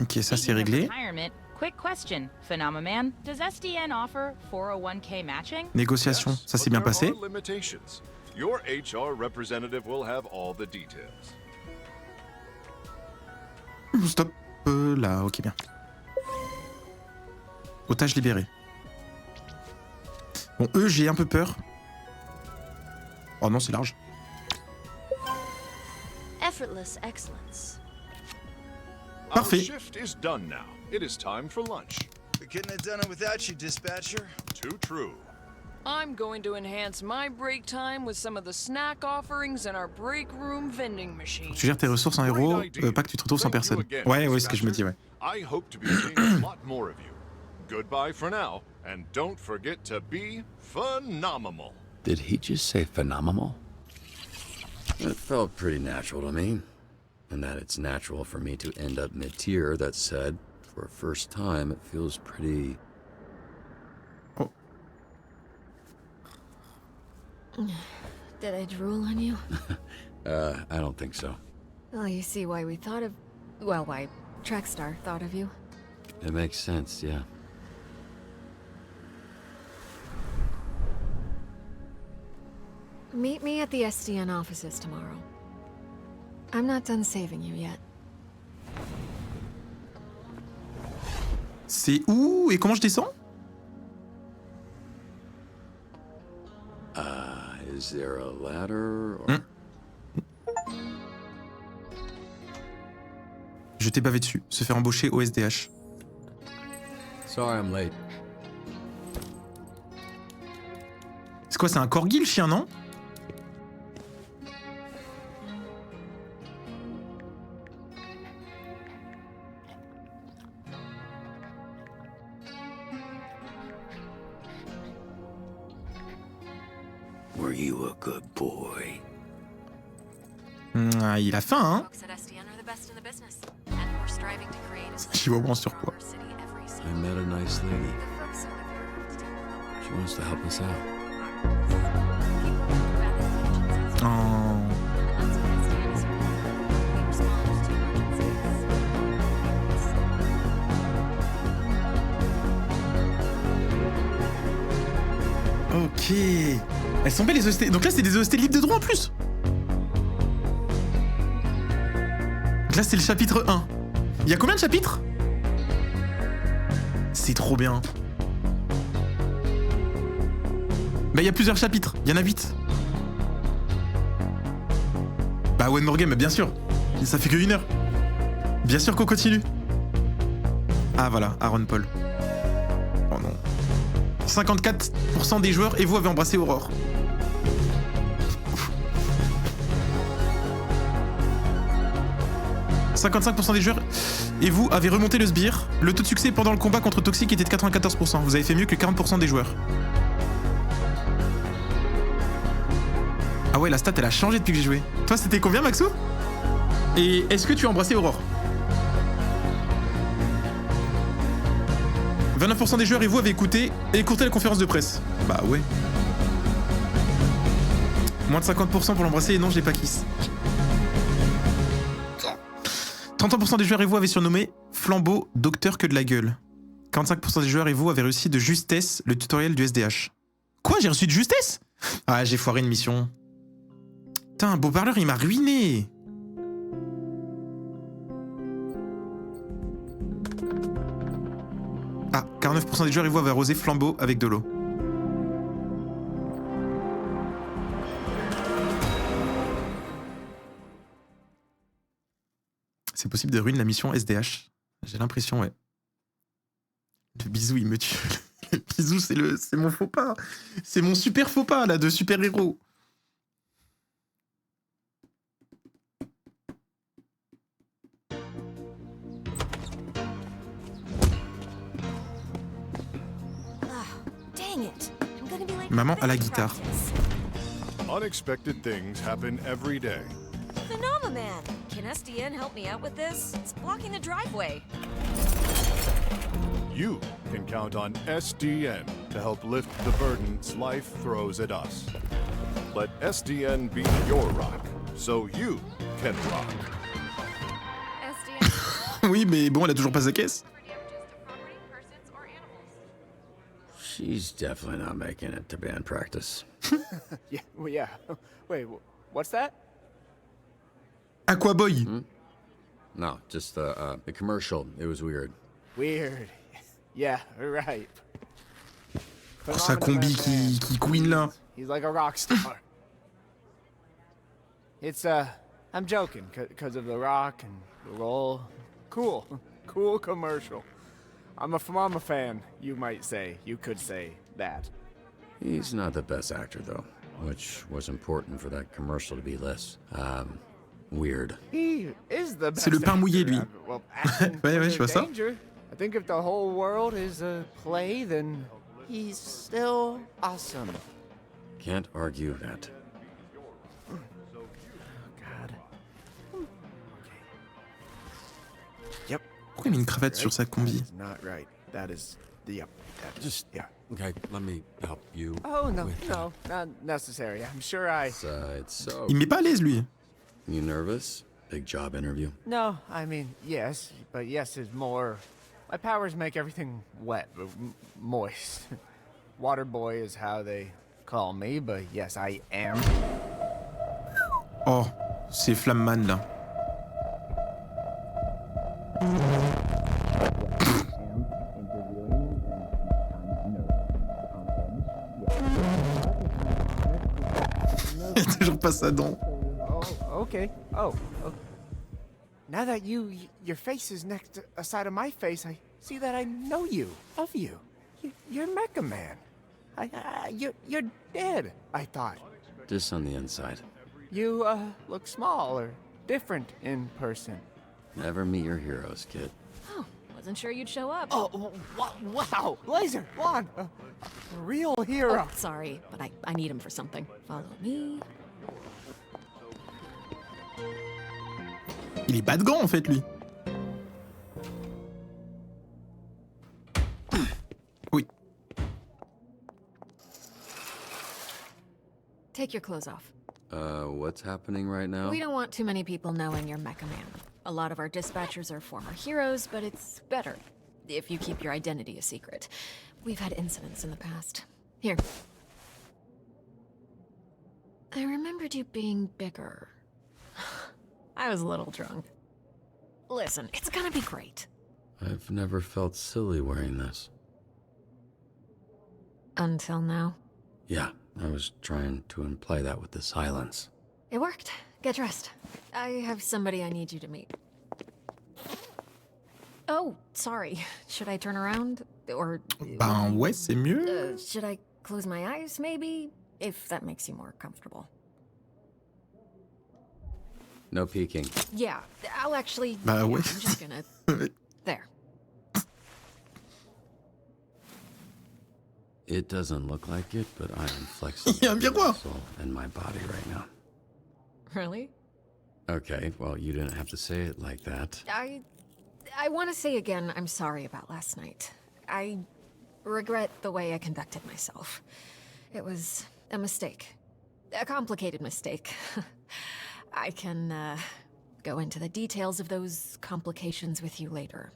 Ok, ça c'est réglé. Quick question, Phenomenon. Does SDN offer 401k matching? Négociation, ça s'est bien passé. Your HR representative will have all the details. Stop. Là, ok, bien. Otage libéré. Bon, eux, j'ai un peu peur. Oh non, c'est large. Effortless excellence. Parfait. Our shift is done now. It is time for lunch. We couldn't have done it without you, dispatcher. Too true. I'm going to enhance my break time with some of the snack offerings in our break room vending machine. Tu gères tes ressources en héros, pas que tu te retrouves sans personne. Ouais, c'est ce que je me dis, ouais. I hope to be seeing a lot more of you. Goodbye for now, and don't forget to be phenomenal. Did he just say phenomenal? It felt pretty natural to me. and that it's natural for me to end up mid-tier. That said, for a first time, it feels pretty... Did I drool on you? I don't think so. Well, you see why we thought of... Well, why Trackstar thought of you. It makes sense, yeah. Meet me at the SDN offices tomorrow. I'm not done saving you yet. C'est où et comment je descends? Is there a ladder or... Je t'ai bavé dessus. Se faire embaucher au SDH. Sorry I'm late. C'est quoi, c'est un corgi le chien, non? Were you a good boy? Ah, il a faim, hein? Chihuahua en surpoids. I met a nice lady. She wants to help us out. Oh. Ok. Elles sont belles les OST. Donc là c'est des OST libres de droit en plus. Donc là c'est le chapitre 1. Il y a combien de chapitres? C'est trop bien. Bah il y a plusieurs chapitres, il y en a 8. Bah One More Game, bien sûr. Ça fait que 1 heure. Bien sûr qu'on continue. Ah voilà, Aaron Paul. Oh non. 54% des joueurs et vous avez embrassé Aurore. « 55% des joueurs et vous avez remonté le sbire. Le taux de succès pendant le combat contre Toxic était de 94%. Vous avez fait mieux que 40% des joueurs. » Ah ouais, la stat elle a changé depuis que j'ai joué. Toi c'était combien Maxou? Et est-ce que tu as embrassé Aurore? 29% des joueurs et vous avez écouté la conférence de presse. Bah ouais. Moins de 50% pour l'embrasser et non, je l'ai pas kiss. 33% des joueurs et vous avez surnommé Flambeau Docteur que de la gueule. 45% des joueurs et vous avez réussi de justesse le tutoriel du SDH. Quoi, j'ai reçu de justesse? Ah, j'ai foiré une mission. Putain, un beau parleur, il m'a ruiné. Ah, 49% des joueurs et vous avez arrosé Flambeau avec de l'eau. C'est possible de ruiner la mission SDH. J'ai l'impression, ouais. Le bisou, il me tue. Le bisou, c'est mon faux pas. C'est mon super faux pas, là, de super-héros. Maman à la guitare. Unexpected things happen every day. Phenomenon! Can SDN help me out with this? It's blocking the driveway. You can count on SDN to help lift the burdens life throws at us. Let SDN be your rock, so you can rock. Oui, mais bon, elle a toujours pas sa caisse. She's definitely not making it to band practice. Yeah, well, yeah. Wait, what's that? Aquaboy. Hmm? No, just the commercial. It was weird. Weird. Yeah, right. Oh, sa combi qui queen là. He's like a rock star. It's, I'm joking, because of the rock and the roll. Cool. Cool commercial. I'm a fan, you might say. You could say that. He's not the best actor, though, which was important for that commercial to be less, weird. He is the best. C'est le pain mouillé, lui. Well, ouais, je vois ça. I think if the whole world is a play, then he's still awesome. Can't argue that. God. Pourquoi il a une cravate sur sa combi? Not right. That is the Just okay. Let me help you. Oh no, with no, not necessary. I'm sure it's so. Il met pas à l'aise lui. You nervous? Big job interview. No, I mean yes, but yes is more. My powers make everything wet, moist. Water boy is how they call me, but yes, I am. Oh, c'est Flamman là. Il a toujours pas sa dent. Oh, okay. Oh, okay. Now that your face is next aside of my face, I see that I know you, of you. You're Mecha Man. You're dead, I thought. Just on the inside. You, look small or different in person. Never meet your heroes, kid. Oh, wasn't sure you'd show up. Oh, wow! Laser, blonde, a real hero. Oh, sorry, but I need him for something. Follow me. Il est pas de gants en fait lui. Oui. Take your clothes off. What's happening right now? We don't want too many people knowing you're Mecha Man. A lot of our dispatchers are former heroes, but it's better if you keep your identity a secret. We've had incidents in the past. Here. I remembered you being bigger. I was a little drunk. Listen, it's gonna be great. I've never felt silly wearing this. Until now. Yeah, I was trying to imply that with the silence. It worked. Get dressed. I have somebody I need you to meet. Oh, sorry. Should I turn around? Or... Ben ouais, c'est mieux. Should I close my eyes, maybe? If that makes you more comfortable. No peeking. Yeah, I'll actually... Bah ouais. I'm just gonna... There. It doesn't look like it, but I am flexing Il y a un miroir. in my body right now. Really? Okay, well, you didn't have to say it like that. I want to say again, I'm sorry about last night. I regret the way I conducted myself. It was a mistake. A complicated mistake. I can, go into the details of those complications with you later.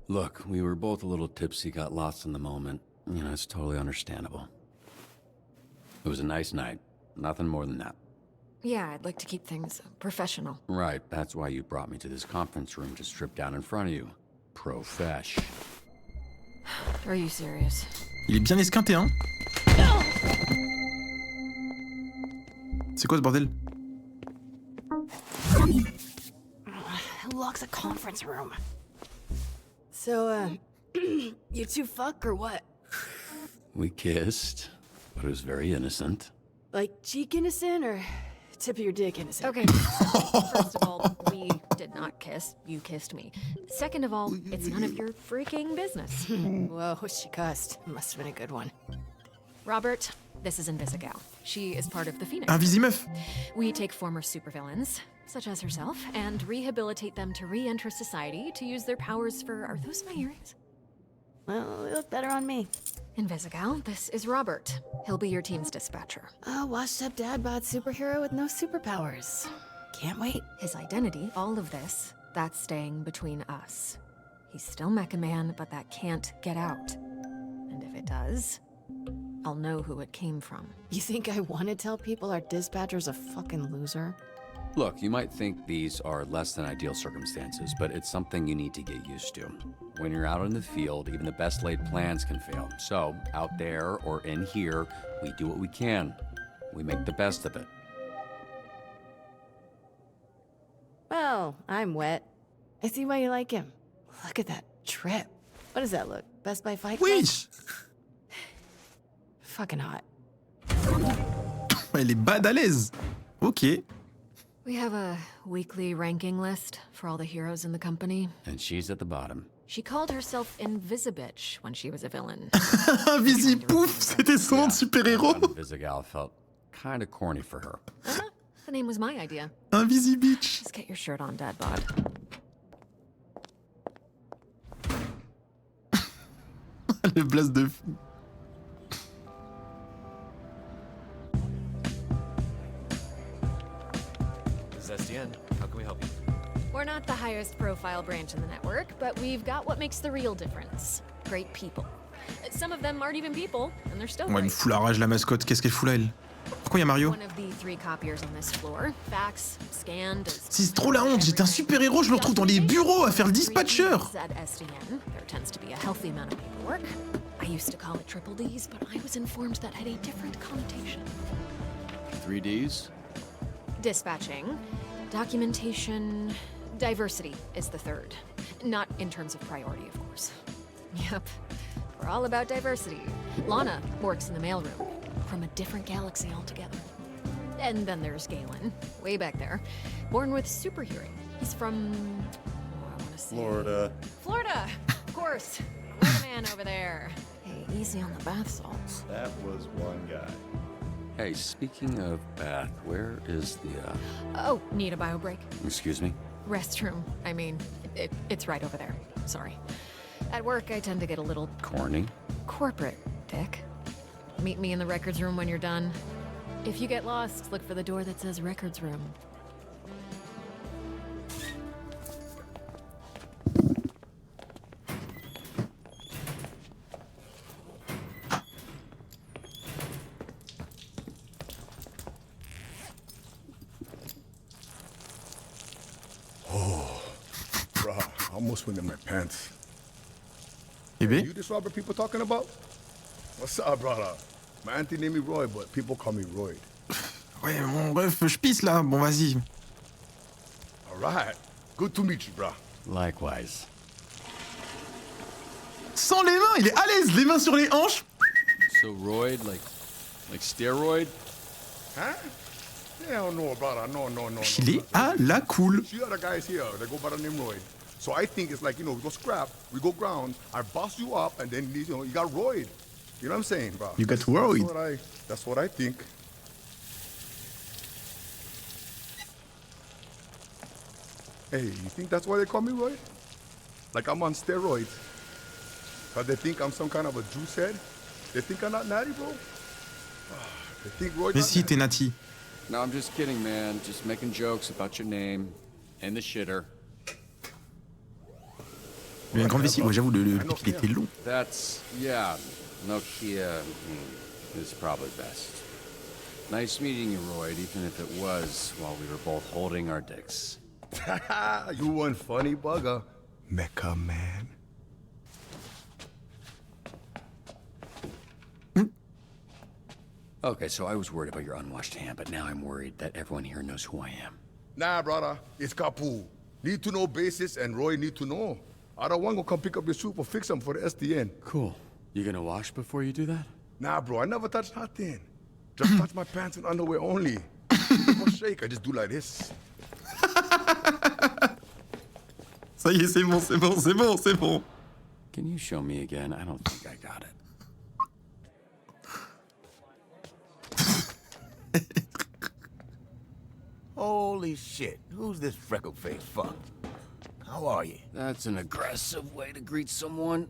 Look, we were both a little tipsy, got lost in the moment. You know, it's totally understandable. It was a nice night. Nothing more than that. Yeah, I'd like to keep things professional. Right, that's why you brought me to this conference room to strip down in front of you. Profesh. Are you serious? Il est bien esquinté, hein. C'est quoi ce bordel? Who locks a conference room? So, you two fuck or what? We kissed, but it was very innocent. Like cheek innocent or tip of your dick innocent? Okay, first of all, we did not kiss. You kissed me. Second of all, it's none of your freaking business. Whoa, she cussed. Must have been a good one. Robert, this is Invisigal. She is part of the Phoenix. Invisimeuf. We take former supervillains, such as herself, and rehabilitate them to re-enter society to use their powers for... Are those my earrings? Well, they look better on me. Invisigal, this is Robert. He'll be your team's dispatcher. A washed-up dad bod superhero with no superpowers. Can't wait. His identity, all of this, that's staying between us. He's still Mecha Man, but that can't get out. And if it does, I'll know who it came from. You think I want to tell people our dispatcher's a fucking loser? Look, you might think these are less than ideal circumstances, but it's something you need to get used to. When you're out in the field, even the best laid plans can fail. So, out there or in here, we do what we can. We make the best of it. Well, I'm wet. I see why you like him. Look at that trip. What does that look? Best Buy Fight Club? Oui. Fucking hot. Elle est bad à l'aise. Ok. We have a weekly ranking list for all the heroes in the company. And she's at the bottom. She called herself Invisibitch when she was a villain. Invisipouf, c'était son nom de super-héros. Invisigal felt kind of corny for her. The name was my idea. Invisibitch. Just get your shirt on, Dad Bod. Le blast de fou. This is SDN. How can we help you? We're not the highest profile branch in the network, but we've got what makes the real difference. Great people. Some of them aren't even people, and they're still Ouais, il me fout la rage la mascotte. Qu'est-ce qu'elle fout là, elle? Pourquoi il y a Mario? One of the 3 copiers on this floor. Facts, scanned. C'est trop la honte, j'étais un super héros, je me retrouve dans les bureaux à faire le dispatcher. At SDN, there tends to be a healthy amount of paperwork. I used to call it triple Ds, but I was informed that had a different connotation. 3 Ds? Dispatching, documentation, diversity is the third. Not in terms of priority, of course. Yep, we're all about diversity. Lana works in the mailroom, from a different galaxy altogether. And then there's Galen, way back there, born with super hearing. He's from, I want to say... Florida, of course. Weatherman over there. Hey, easy on the bath salts. That was one guy. Hey, speaking of bath, where is the, Oh, need a bio break? Excuse me? Restroom. I mean, it's right over there. Sorry. At work, I tend to get a little... Corny? corporate, Dick. Meet me in the records room when you're done. If you get lost, look for the door that says records room. Oh, bruh, I almost went in my pants. Bébé? You this Robert people talking about? What's up, brother? My auntie named me Roy, but people call me Royd. Ouais, bon, bref, je pisse là. Bon, vas-y. All right. Good to meet you, bruh. Likewise. Sans les mains, il est à l'aise, les mains sur les hanches. So Royd, like steroid? Huh? Hell no, brother. No. Il est à la cool. Two other guys here that go by the name Royd. So I think it's like, we go scrap, we go ground, I boss you up, and then, you got Royd. You know what I'm saying, bro? You got Royd. That's what I think. Hey, you think that's why they call me Royd? Like I'm on steroids. But they think I'm some kind of a juice head? They think I'm not natty, bro? They think Royd. Mais si, t'es Nati. No, I'm just kidding, man. Just making jokes about your name and the shitter. Il y a une grande vessie. Ouais, j'avoue, le pic, il était long. That's, yeah, Nokia is probably best. Nice meeting you, Royd, even if it was while we were both holding our dicks. You one funny bugger, Mecha Man. Okay, so I was worried about your unwashed hand, but now I'm worried that everyone here knows who I am. Nah, brother, it's Kapu. Need to know basis, and Roy need to know. I don't want to come pick up your soup or fix them for the SDN. Cool. You gonna wash before you do that? Nah, bro, I never touch nothing. Just touch my pants and underwear only. No shake, I just do like this. Ça y est, c'est bon. Can you show me again? I don't think I got it. Holy shit, who's this freckle-faced fuck? How are you? That's an aggressive way to greet someone.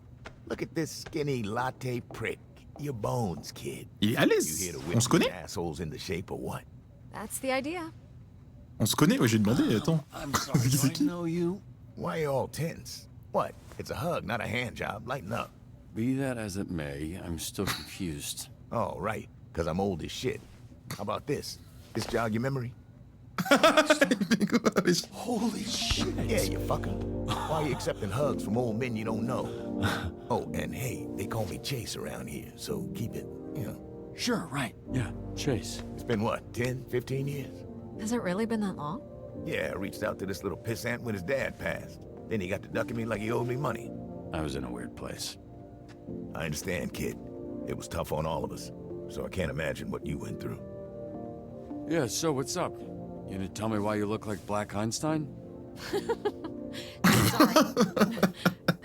Look at this skinny latte prick. Your bones, kid. Il est à l'aise. On se connaît? Assholes into shape or what? That's the idea. On se connaît? Ouais, j'ai demandé, attends. I'm sorry, do I know you? Why are you all tense? What? It's a hug, not a hand job. Lighten up. Be that as it may, I'm still confused. Oh, right. Because I'm old as shit. How about this? This jog your memory? Holy shit. Yeah, you fucker. Why are you accepting hugs from old men you don't know? Oh, and hey, they call me Chase around here, so keep it, Sure, right. Yeah, Chase. It's been what, 10, 15 years? Has it really been that long? Yeah, I reached out to this little pissant when his dad passed. Then he got to ducking me like he owed me money. I was in a weird place. I understand, kid. It was tough on all of us, so I can't imagine what you went through. Yeah, so what's up? You gonna tell me why you look like Black Einstein? Sorry.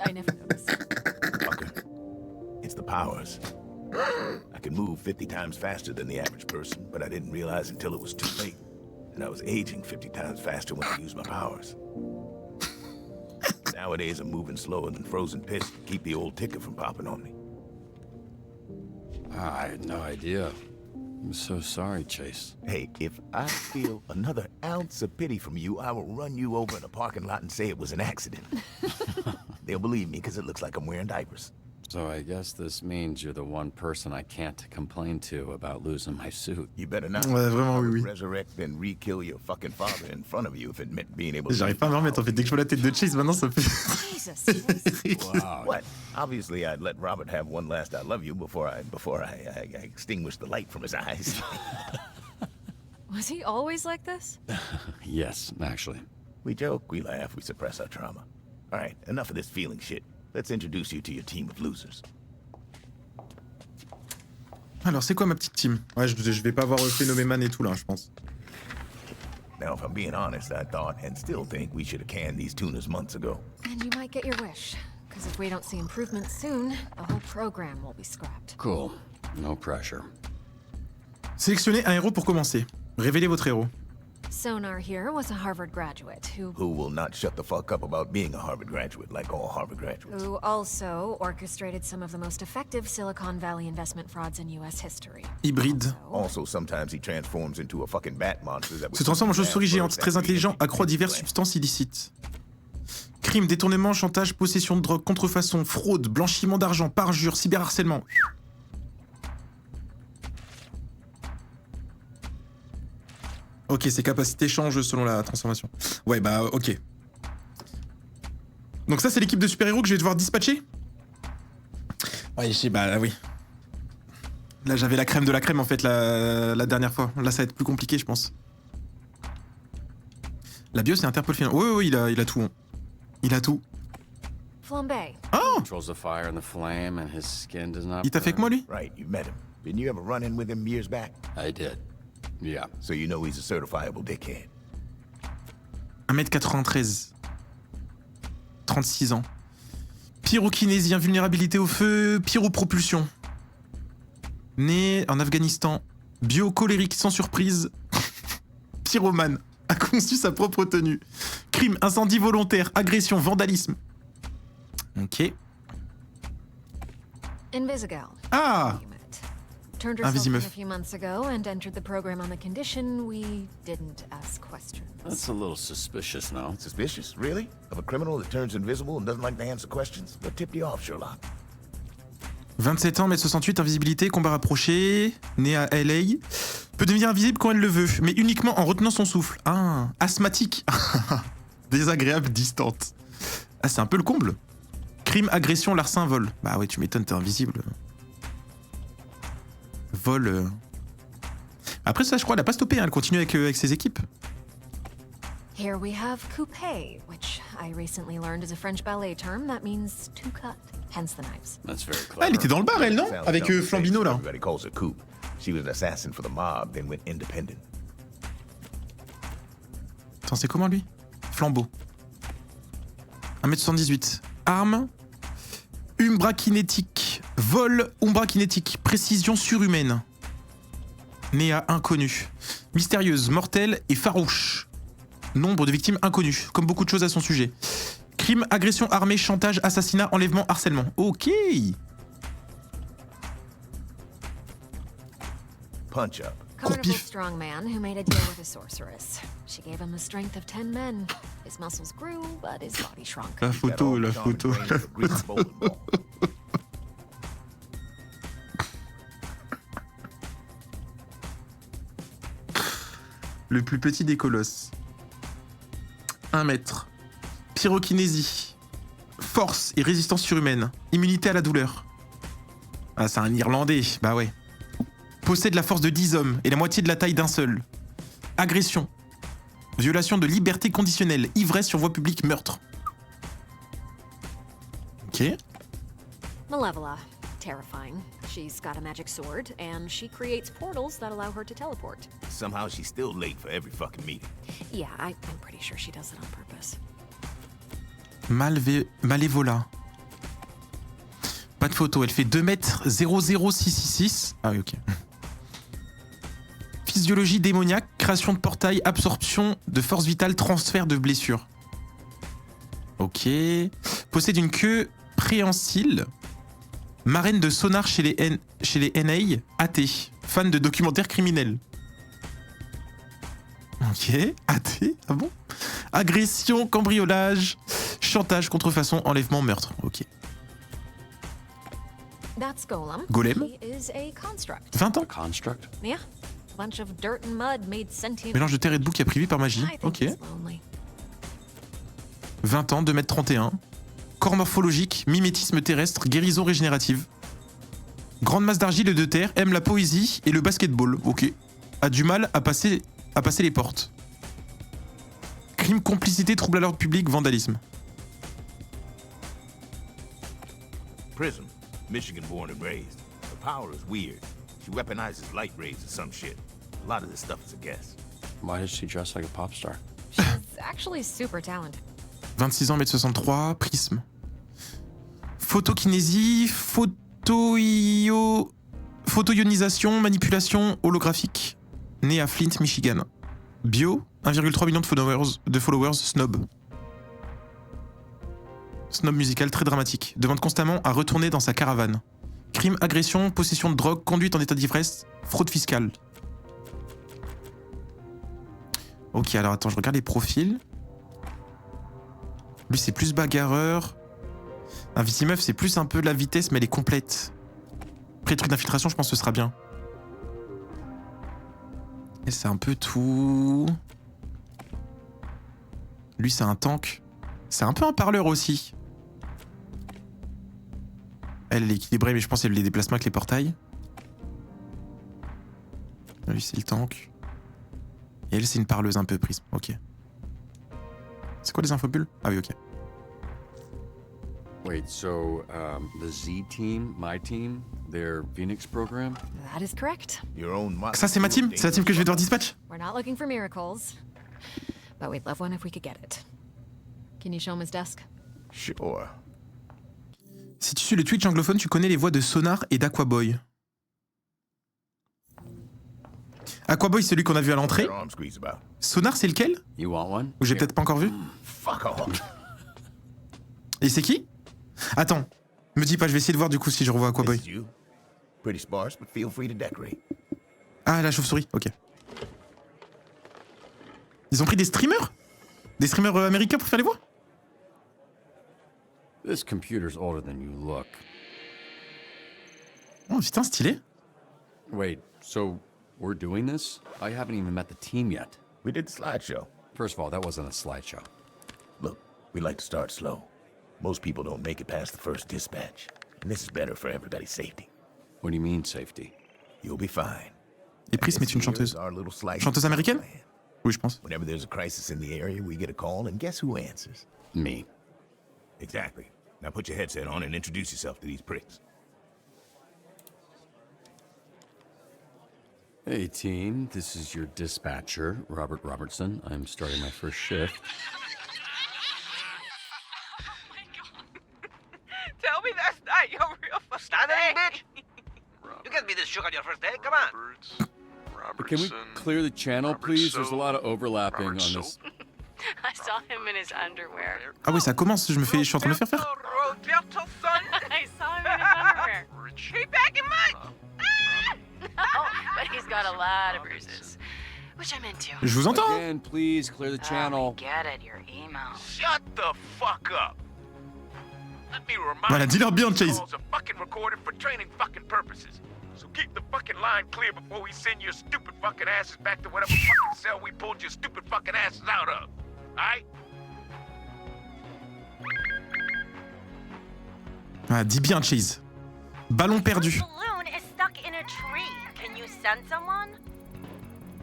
I never noticed. Fucker. It's the powers. I can move 50 times faster than the average person, but I didn't realize until it was too late. And I was aging 50 times faster when I used my powers. Nowadays, I'm moving slower than frozen piss to keep the old ticker from popping on me. I had no idea. I'm so sorry, Chase. Hey, if I feel another ounce of pity from you, I will run you over in a parking lot and say it was an accident. They'll believe me because it looks like I'm wearing diapers. So I guess this means you're the one person I can't complain to about losing my suit. You better not. Ouais, vraiment, oui, oui. Resurrect and re-kill your fucking father in front of you if it meant being able to. J'arrive pas à me remettre en fait. Dès que je vois la tête de Chase, maintenant ça fait. Wow. What? Obviously, I'd let Robert have one last I love you before I extinguish the light from his eyes. Was he always like this? Yes, actually. We joke, we laugh, we suppress our trauma. All right, enough of this feeling shit. Let's introduce you to your team of losers. Alors, c'est quoi ma petite team? Ouais, je vais pas avoir Phénoméman et tout là, je pense. Now, if I'm being honest, I thought and still think we should have canned these tunas months ago. And you might get your wish. Because if we don't see improvements soon, the whole program will be scrapped. Cool. No pressure. Sélectionnez un héros pour commencer. Révélez votre héros. Sonar here was a Harvard graduate who will not shut the fuck up about being a Harvard graduate like all Harvard graduates. Who also orchestrated some of the most effective Silicon Valley investment frauds in US history. Hybride. Also, sometimes he transforms into a fucking bat monster that Se transforme en chauve-souris géante, très intelligent, accroît diverses substances illicites. Crime, détournement, chantage, possession de drogue, contrefaçon, fraude, blanchiment d'argent, parjure, cyberharcèlement. Ok, ses capacités changent selon la transformation. Ouais, bah ok. Donc ça, c'est l'équipe de super-héros que je vais devoir dispatcher? Ouais, je sais, bah oui. Là, j'avais la crème de la crème, en fait, la dernière fois. Là, ça va être plus compliqué, je pense. La bio, c'est Interpol Finland. Oui, il a tout. Il a tout. Flambe. Oh! Controls the fire and the flame and his skin does not Il t'a fait que moi, lui? Right, you met him. Didn't you ever run in with him years back? I did. Yeah. So you know he's a certifiable dickhead. 1m93. 36 ans. Pyrokinésie, invulnérabilité au feu, pyropropulsion. Né en Afghanistan. Bio-colérique sans surprise. Pyromane. A conçu sa propre tenue. Crime, incendie volontaire, agression, vandalisme. Ok. Invisigal. Ah! Turned herself in a Invisimeuf. few months ago and entered the program on the condition we didn't ask questions. That's a little suspicious, no? Suspicious? Really? Of a criminal that turns invisible and doesn't like to answer questions? What tipped you off, Sherlock? 27 ans, 1m68, invisibilité, combat rapproché, né à LA. Peut devenir invisible quand elle le veut, mais uniquement en retenant son souffle. Ah, asthmatique. Désagréable, distante. Ah, c'est un peu le comble. Crime, agression, larcin, vol. Bah ouais, tu m'étonnes, t'es invisible. Vol. Après ça, je crois, elle a pas stoppé, hein, elle continue avec ses équipes. Here we have coupé, which I recently learned is a French ballet term that means to cut, hence the knives. That's very clever. Ah, elle était dans le bar, elle, non? Avec Flambino, là. Everybody calls her Coop. She was an assassin for the mob, then went independent. Attends, c'est comment, lui? Flambeau. 1m78. Arme. Umbra kinétique. Vol, umbra kinétique. Précision surhumaine. Née à inconnu. Mystérieuse, mortelle et farouche. Nombre de victimes inconnues, comme beaucoup de choses à son sujet. Crime, agression armée, chantage, assassinat, enlèvement, harcèlement. Ok. Punch up. Colorful strong man who made a deal with a sorceress. She gave him the strength of 10 men. His muscles grew, but his body shrunk. La photo, la photo. Le plus petit des colosses. 1 mètre. Pyrokinésie. Force et résistance surhumaine. Immunité à la douleur. Ah, c'est un Irlandais, bah ouais. Possède la force de 10 hommes et la moitié de la taille d'un seul. Agression. Violation de liberté conditionnelle. Ivresse sur voie publique, meurtre. Ok. Malevola. Terrifying. She's got a magic sword, and she creates portals that allow her to teleport. Somehow she's still late for every fucking meeting. Yeah, I'm pretty sure she does it on purpose. Malévola. Pas de photo, elle fait 2 mètres 00666. Ah oui, ok. Physiologie démoniaque, création de portail, absorption de force vitale, transfert de blessures. Ok. Possède une queue préhensile. Marraine de sonar chez les NA, athée. Fan de documentaires criminels. Ok, athée, ah bon? Agression, cambriolage, chantage, contrefaçon, enlèvement, meurtre. Ok. That's Golem. Golem? He is a construct. 20 ans. Construct? Yeah. Bunch of dirt and mud made sentient. Mélange de terre et de boue qui a pris vie par magie. I think Ok. he's lonely. 20 ans, 2m31. Corps morphologique, mimétisme terrestre, guérison régénérative. Grande masse d'argile et de terre, aime la poésie et le basketball. Ok. A du mal à passer les portes. Crime, complicité, trouble à l'ordre public, vandalisme. Prism, Michigan born and raised. Her power is weird. She weaponizes light rays or some shit. A lot of this stuff is a guess. Why does she dress like a pop star? She's actually super talented. 26 ans, 1m63, prisme. Photokinésie, photoionisation, manipulation holographique. Né à Flint, Michigan. Bio, 1,3 million de followers, snob. Snob musical très dramatique. Demande constamment à retourner dans sa caravane. Crime, agression, possession de drogue, conduite en état d'ivresse, fraude fiscale. Ok, alors attends, je regarde les profils. Lui, c'est plus bagarreur. Un Vicimeuf, c'est plus un peu de la vitesse, mais elle est complète. Après, truc d'infiltration, je pense que ce sera bien. Et c'est un peu tout. Lui, c'est un tank. C'est un peu un parleur aussi. Elle est équilibrée, mais je pense qu'elle a les déplacements avec les portails. Lui, c'est le tank. Et elle, c'est une parleuse un peu prisme. Ok. C'est quoi les infobulles? Ah oui, ok. Wait, so the Z team, my team, their Phoenix program? That is correct. Your own Ça, c'est ma team? C'est la team que je vais devoir dispatch? We're not looking for miracles, but we'd love one if we could get it. Can you show him his desk? Sure. Si tu suis le Twitch anglophone, tu connais les voix de Sonar et d'Aquaboy. Aquaboy, c'est celui qu'on a vu à l'entrée. Sonar, c'est lequel? Ou j'ai peut-être pas encore vu? Et c'est qui? Attends, me dis pas, je vais essayer de voir du coup si je revois Aquaboy. Ah, la chauve-souris, ok. Ils ont pris des streamers? Des streamers américains pour faire les voix? This computer's older than you look. Oh putain, stylé. Wait, so we're doing this? I haven't even met the team yet. We did the slideshow. First of all, that wasn't a slideshow. Look, we like to start slow. Most people don't make it past the first dispatch. And this is better for everybody's safety. What do you mean, safety? You'll be fine. Et Prism est une chanteuse. Chanteuse américaine? Oui, je pense. Whenever there's a crisis in the area, we get a call, and guess who answers? Me. Exactly. Now put your headset on and introduce yourself to these pricks. Hey team, this is your dispatcher, Robert Robertson. I'm starting my first shift. Tell me that's not your real fucking name, bitch. You can't be this shook on your first day. Come on. Can we clear the channel, please? There's a lot of overlapping on this. I saw him in his underwear. Ah oui, ça commence, je suis en train de me faire faire. Roberto, son. I saw him in his underwear. He back in mine. No, but he's got a lot of bruises, which I'm into. Je vous entends. Again, please clear the channel. Get it, your emo. Shut the fuck up. Let me remind Voilà, dis-leur bien, Chase. calls are fucking recorded for training fucking purposes. So keep the fucking line clear before we send your stupid fucking asses back to whatever fucking cell we pulled your stupid fucking asses out of. Alright? Ah, dis bien, Chase. Ballon perdu. Balloon is stuck in a tree. Can you send someone?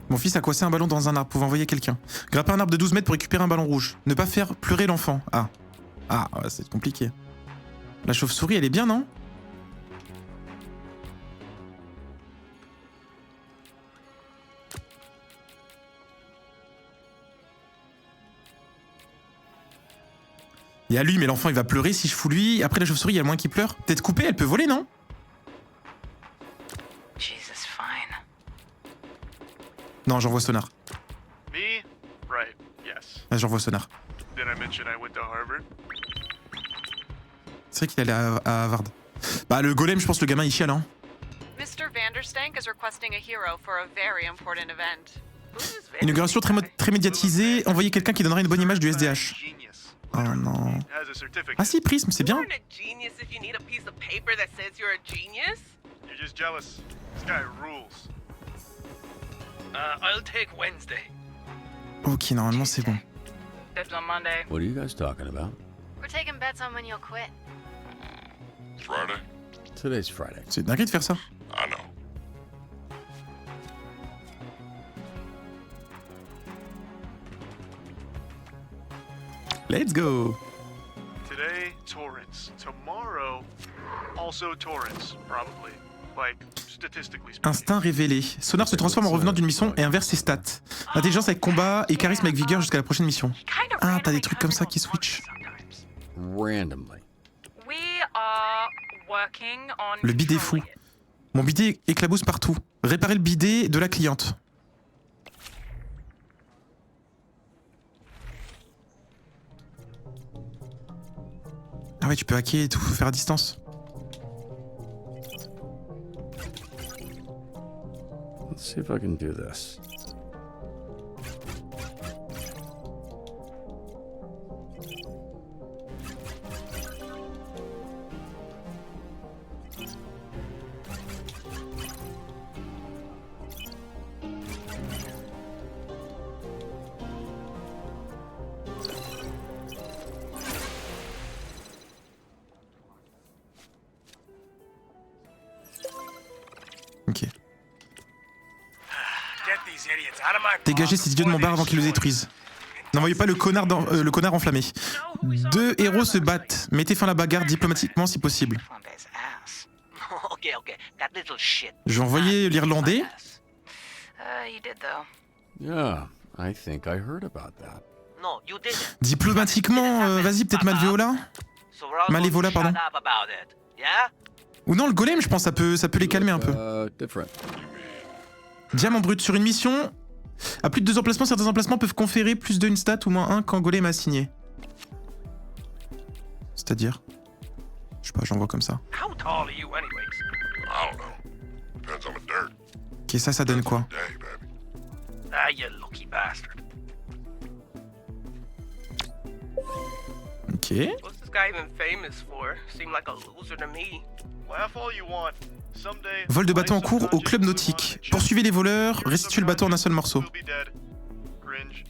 Mon fils a coincé un ballon dans un arbre, pouvant envoyer quelqu'un. Grimper un arbre de 12 mètres pour récupérer un ballon rouge. Ne pas faire pleurer l'enfant. Ah. Ah, c'est compliqué. La chauve-souris, elle est bien, non? Il y a lui, mais l'enfant il va pleurer si je fous lui. Après la chauve-souris, il y a le moins qui pleure. Tête coupée, elle peut voler, non? Jesus, fine. Non, j'envoie Sonar. Me? Right, yes. Ah, j'envoie Sonar. Did I mention I went to Harvard? C'est vrai qu'il allait à Harvard. Bah le golem, je pense le gamin il chiale hein. Mr. Vanderstank is requesting a hero for a very important event. Inauguration très médiatisée, envoyer quelqu'un qui donnerait une bonne image du SDH. Oh non. Ah si, Prism, c'est bien. You're a genius if you need a piece of paper that says you're a genius. You're just jealous. This guy rules. I'll take Wednesday. Ok, normalement c'est bon. Dibs on Monday. What are you guys talking about? We're taking bets on when you'll quit. Friday? Today's Friday. C'est dingue de faire ça. I know. Let's go. Today, Torrance. Tomorrow, also Torrance, probably. Like, statistically speaking. Instinct révélé. Sonar se transforme en revenant d'une mission et inverse ses stats. Intelligence avec combat et charisme avec vigueur jusqu'à la prochaine mission. Ah, t'as des trucs comme ça qui switch. Randomly. We are working on Le bidet fou. Mon bidet éclabousse partout. Réparer le bidet de la cliente. Ah ouais, tu peux hacker et tout, faire à distance. Let's see if I can do this. Ok. Dégagez ces idiots de mon bar avant qu'ils le détruisent. N'envoyez pas le connard enflammé. Deux héros se battent. Mettez fin à la bagarre diplomatiquement si possible. Je vais envoyer l'Irlandais. You did though. Yeah, I think I heard about that. No, you didn't. Diplomatiquement, vas-y, peut-être Malveola. Malévola, pardon. Shut up about it. Yeah? Ou non, le golem, je pense, ça peut les calmer un peu. Different. Diamant brut. Sur une mission, à plus de 2 emplacements, certains emplacements peuvent conférer plus d'une stat ou moins 1 quand golem a signé. C'est-à-dire, je sais pas, j'en vois comme ça. How tall are you, anyways? I don't know. Depends on the dirt. Ok, ça donne quoi? Day, baby. Ah, you lucky bastard. Ok. What's this guy even famous for? Seemed like a loser to me. Laugh all you want. Someday, Vol de bateau en cours au club nautique. Poursuivez les voleurs, restituez le bateau en un seul morceau. you'll be dead. Cringe.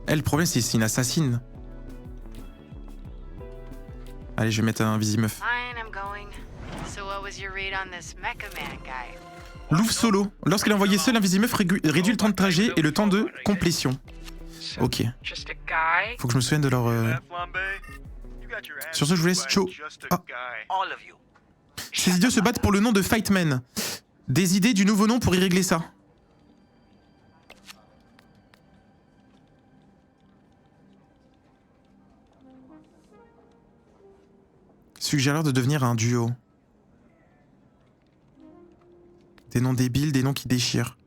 Le problème, c'est une assassine. Allez, je vais mettre un Visimeuf. Fine, I'm going. So what was your read on this Mecha Man guy? Louvre solo. Lorsqu'elle est envoyée seule, un Visimeuf réduit le temps de trajet et le temps de complétion. Ok. Just a guy? Faut que je me souvienne de leur... Sur ce, je vous laisse. Ciao. Ah. All of you. Ces idiots se battent pour le nom de Fightman. Des idées du nouveau nom pour y régler ça. Suggère-leur de devenir un duo. Des noms débiles, des noms qui déchirent.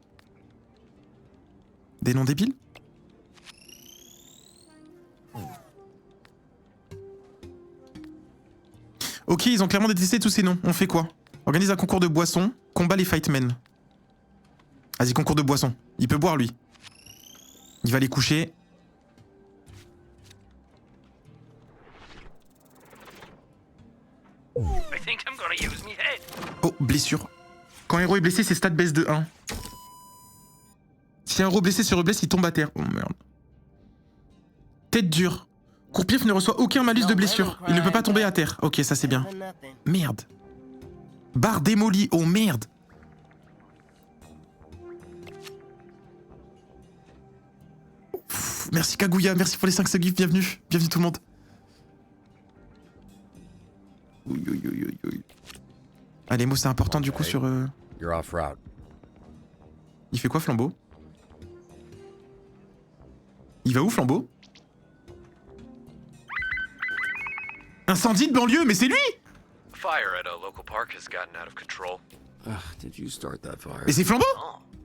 Des noms débiles ? Ok, ils ont clairement détesté tous ces noms. On fait quoi? Organise un concours de boissons, combat les Fightmen. Vas-y, concours de boissons. Il peut boire, lui. Il va aller coucher. I think I'm gonna use me head. Oh, blessure. Quand un héros est blessé, ses stats baissent de 1. Si un héros blessé se reblesse, il tombe à terre. Oh merde. Tête dure. Courpieff ne reçoit aucun malus de blessure. Il ne peut pas tomber à terre. Ok, ça c'est bien. Merde. Barre démolie. Oh merde. Pff, merci Kaguya, merci pour les 5 subgifts, bienvenue. Bienvenue tout le monde. Oui, oui, oui, oui, oui. Ah, les mots c'est important du coup sur... You're off route. Il fait quoi Flambeau? Il va où Flambeau? Incendie de banlieue, mais c'est lui! Fire at a local park has gotten out of control. Did you start that fire? Et c'est Flambeau?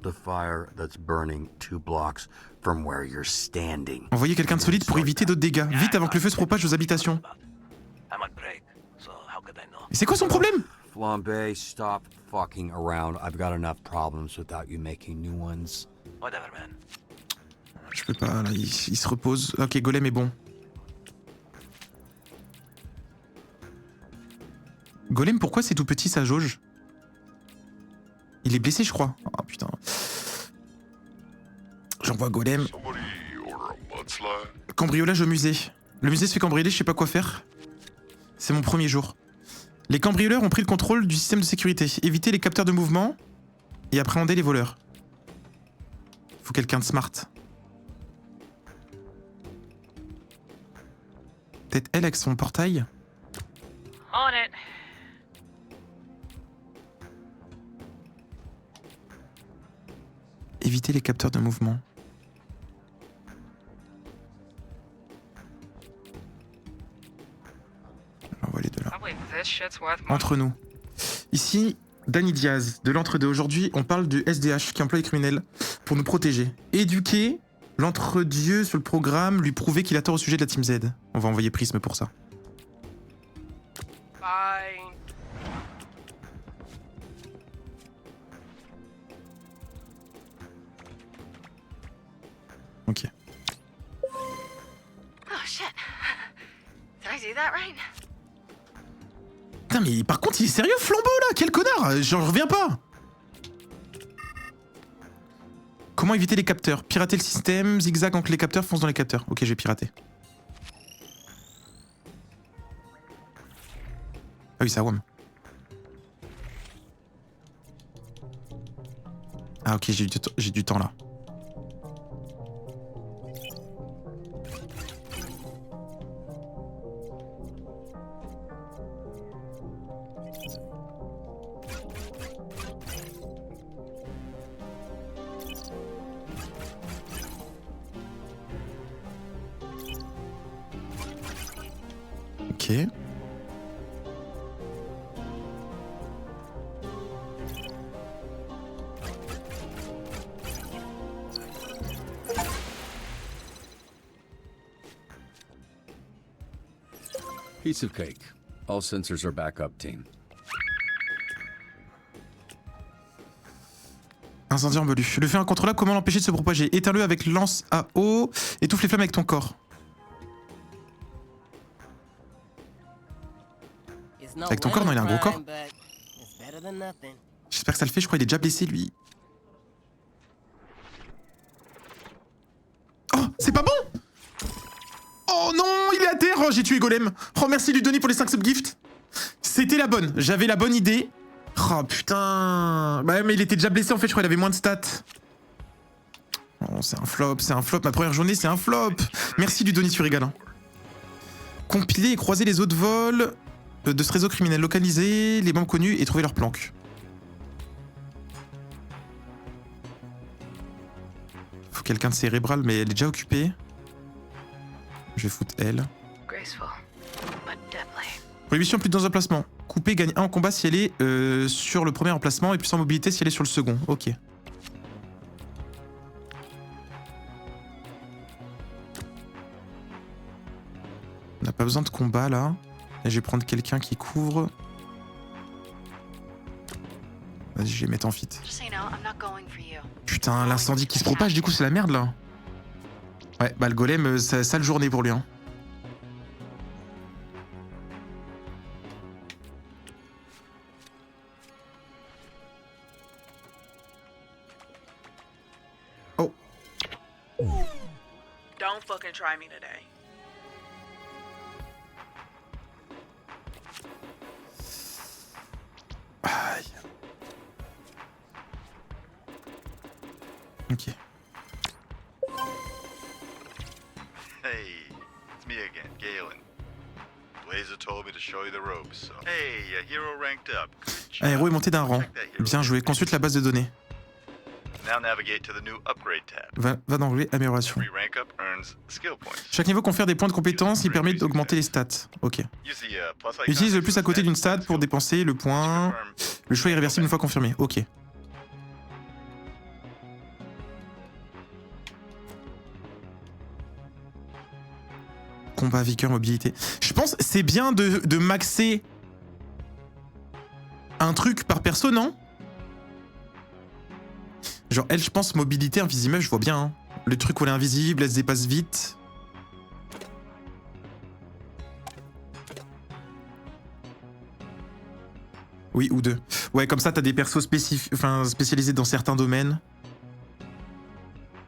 The fire that's burning 2 blocks from where you're standing. Envoyez quelqu'un de solide pour éviter d'autres dégâts. Vite avant que le feu se propage aux habitations. I'm on break, so C'est quoi son problème? Flambe, stop fucking around. I've got enough problems without you making new ones. Whatever, man. Je peux pas, là, il se repose. Ok, Golem est bon. Golem, pourquoi c'est tout petit sa jauge? Il est blessé, je crois. Ah putain. J'envoie Golem. Cambriolage au musée. Le musée se fait cambrioler, je sais pas quoi faire. C'est mon premier jour. Les cambrioleurs ont pris le contrôle du système de sécurité. Éviter les capteurs de mouvement et appréhender les voleurs. Faut quelqu'un de smart. Peut-être elle avec son portail. On it. Éviter les capteurs de mouvement. J'envoie les deux là. Entre nous. Ici, Danny Diaz, de l'entre-deux. Aujourd'hui, on parle du SDH qui emploie les criminels pour nous protéger. Éduquer l'entre-dieu sur le programme, lui prouver qu'il a tort au sujet de la Team Z. On va envoyer Prisme pour ça. Bye. Ok. Oh shit. Did I do that right? Putain, mais par contre, il est sérieux, Flambeau, là? Quel connard! J'en reviens pas! Comment éviter les capteurs? Pirater le système, zigzag entre les capteurs, fonce dans les capteurs. Ok, j'ai piraté. Ah oui, ça WAM. Ah ok, j'ai du temps là. Ok. Piece of cake. All sensors are back up, team. Incendie en velu. Le feu incontrôlable, comment l'empêcher de se propager? Éteins-le avec lance à eau. Étouffe les flammes avec ton corps. Avec ton corps, non, il a un gros corps. J'espère que ça le fait, je crois qu'il est déjà blessé, lui. Oh, c'est pas bon! Oh non, il est à terre! Oh, j'ai tué Golem. Oh, merci Ludoni pour les 5 subgifts. C'était la bonne, j'avais la bonne idée. Oh putain. Bah mais il était déjà blessé en fait, je crois qu'il avait moins de stats. Oh, c'est un flop, c'est un flop. Ma première journée, c'est un flop. Merci Ludoni, tu régales. Hein. Compiler et croiser les autres vols de ce réseau criminel, localiser les membres connus et trouver leur planque. Faut quelqu'un de cérébral, mais elle est déjà occupée. Je vais foutre elle. Pour les missions plus dans un emplacement. Couper gagne 1 en combat si elle est sur le premier emplacement et plus en mobilité si elle est sur le second. Ok. On n'a pas besoin de combat là. Et je vais prendre quelqu'un qui couvre. Vas-y, je vais mettre en fit. Putain, l'incendie qui se propage, du coup, c'est la merde là. Ouais, bah le golem, sale journée pour lui. Hein. Oh. Don't fucking try me today. Aïe. Ok. Hey, it's me again, Galen. Blazer told me to show you the ropes, so... Hey, hero ranked up. Un héros est monté d'un rang. Bien joué, consulte la base de données. Now navigate to the new upgrade tab. Va dans l'onglet amélioration. Every rank up earns skill points. Chaque niveau confère des points de compétence, il permet d'augmenter les stats. Ok. Utilise le plus à côté d'une stat pour dépenser le point. Le choix est irréversible une fois confirmé. Ok. Combat, vigueur, mobilité. Je pense que c'est bien de maxer un truc par perso, non? Genre, elle, je pense, mobilité, invisimeuf, je vois bien. Hein. Le truc où elle est invisible, elle se dépasse vite. Oui, ou 2. Ouais, comme ça, t'as des persos spécialisés dans certains domaines.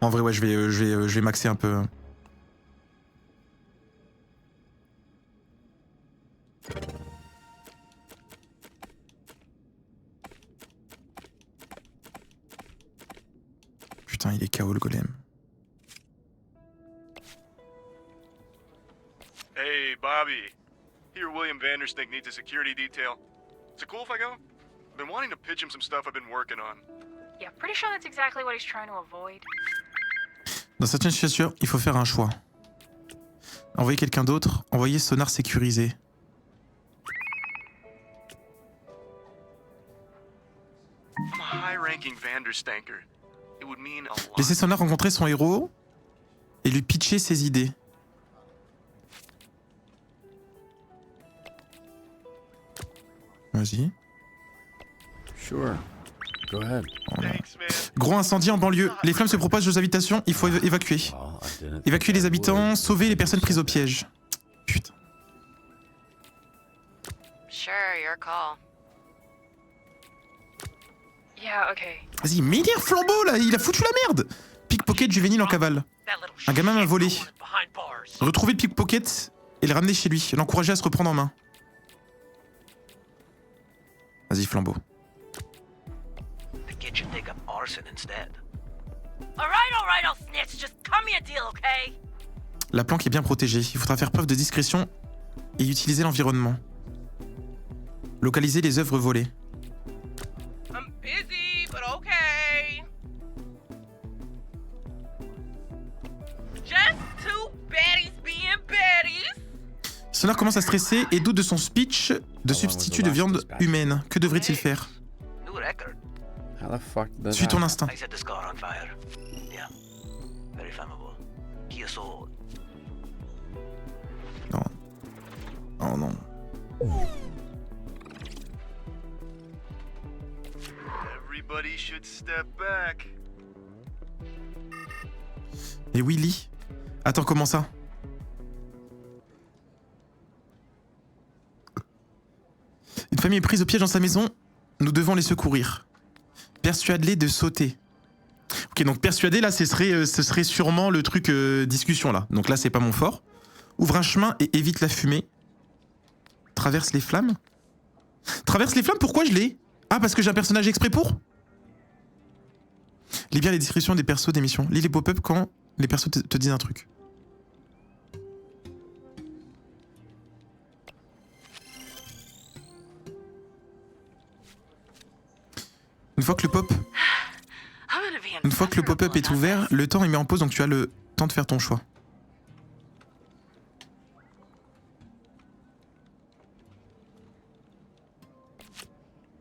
En vrai, ouais, je vais maxer un peu. Putain, il est KO le golem. Hey, Bobby. Here, William Vandersnake needs a security detail. Is it cool if I go? I've been wanting to pitch him some stuff I've been working on. Yeah, pretty sure that's exactly what he's trying to avoid. Dans certaines situations, il faut faire un choix. Envoyer quelqu'un d'autre, envoyer sonar sécurisé. I'm a high-ranking Vanderstanker. It would mean a lot. Laisser sonar rencontrer son héros et lui pitcher ses idées. Vas-y. Sure. Go ahead. Gros incendie en banlieue. Les flammes se propagent aux habitations, il faut évacuer. Évacuer les habitants, sauver les personnes prises au piège. Putain. Sure, your call. Yeah, okay. Vas-y, mais il est un flambeau là, il a foutu la merde. Pickpocket juvénile en cavale. Un gamin m'a volé. Retrouver le pickpocket et le ramener chez lui. L'encourager à se reprendre en main. Vas-y, flambeau. Get you think of arson instead. Alright, I'll snitch. Just cut me a deal, okay? La planque est bien protégée. Il faudra faire preuve de discrétion et utiliser l'environnement. Localiser les œuvres volées. I'm busy, but okay. Just two baddies being baddies. Sonar commence à stresser et doute de son speech de substitut de viande humaine. Que devrait-il faire? New record. How the fuck did that Suis ton happen? instinct. I set this car on fire. Yeah. Very flammable. Kia Soul. Non. Oh non. Everybody should step back. Et Willy? Attends, comment ça? Une famille est prise au piège dans sa maison. Nous devons les secourir. Persuade-les de sauter. Ok, donc persuader, là, ce serait sûrement le truc discussion, là. Donc là, c'est pas mon fort. Ouvre un chemin et évite la fumée. Traverse les flammes. Traverse les flammes, pourquoi je l'ai? Ah, parce que j'ai un personnage exprès pour? Lis bien les descriptions des persos d'émissions. Lis les pop-up quand les persos te disent un truc. Une fois que le pop-up est ouvert, le temps est mis en pause, donc tu as le temps de faire ton choix.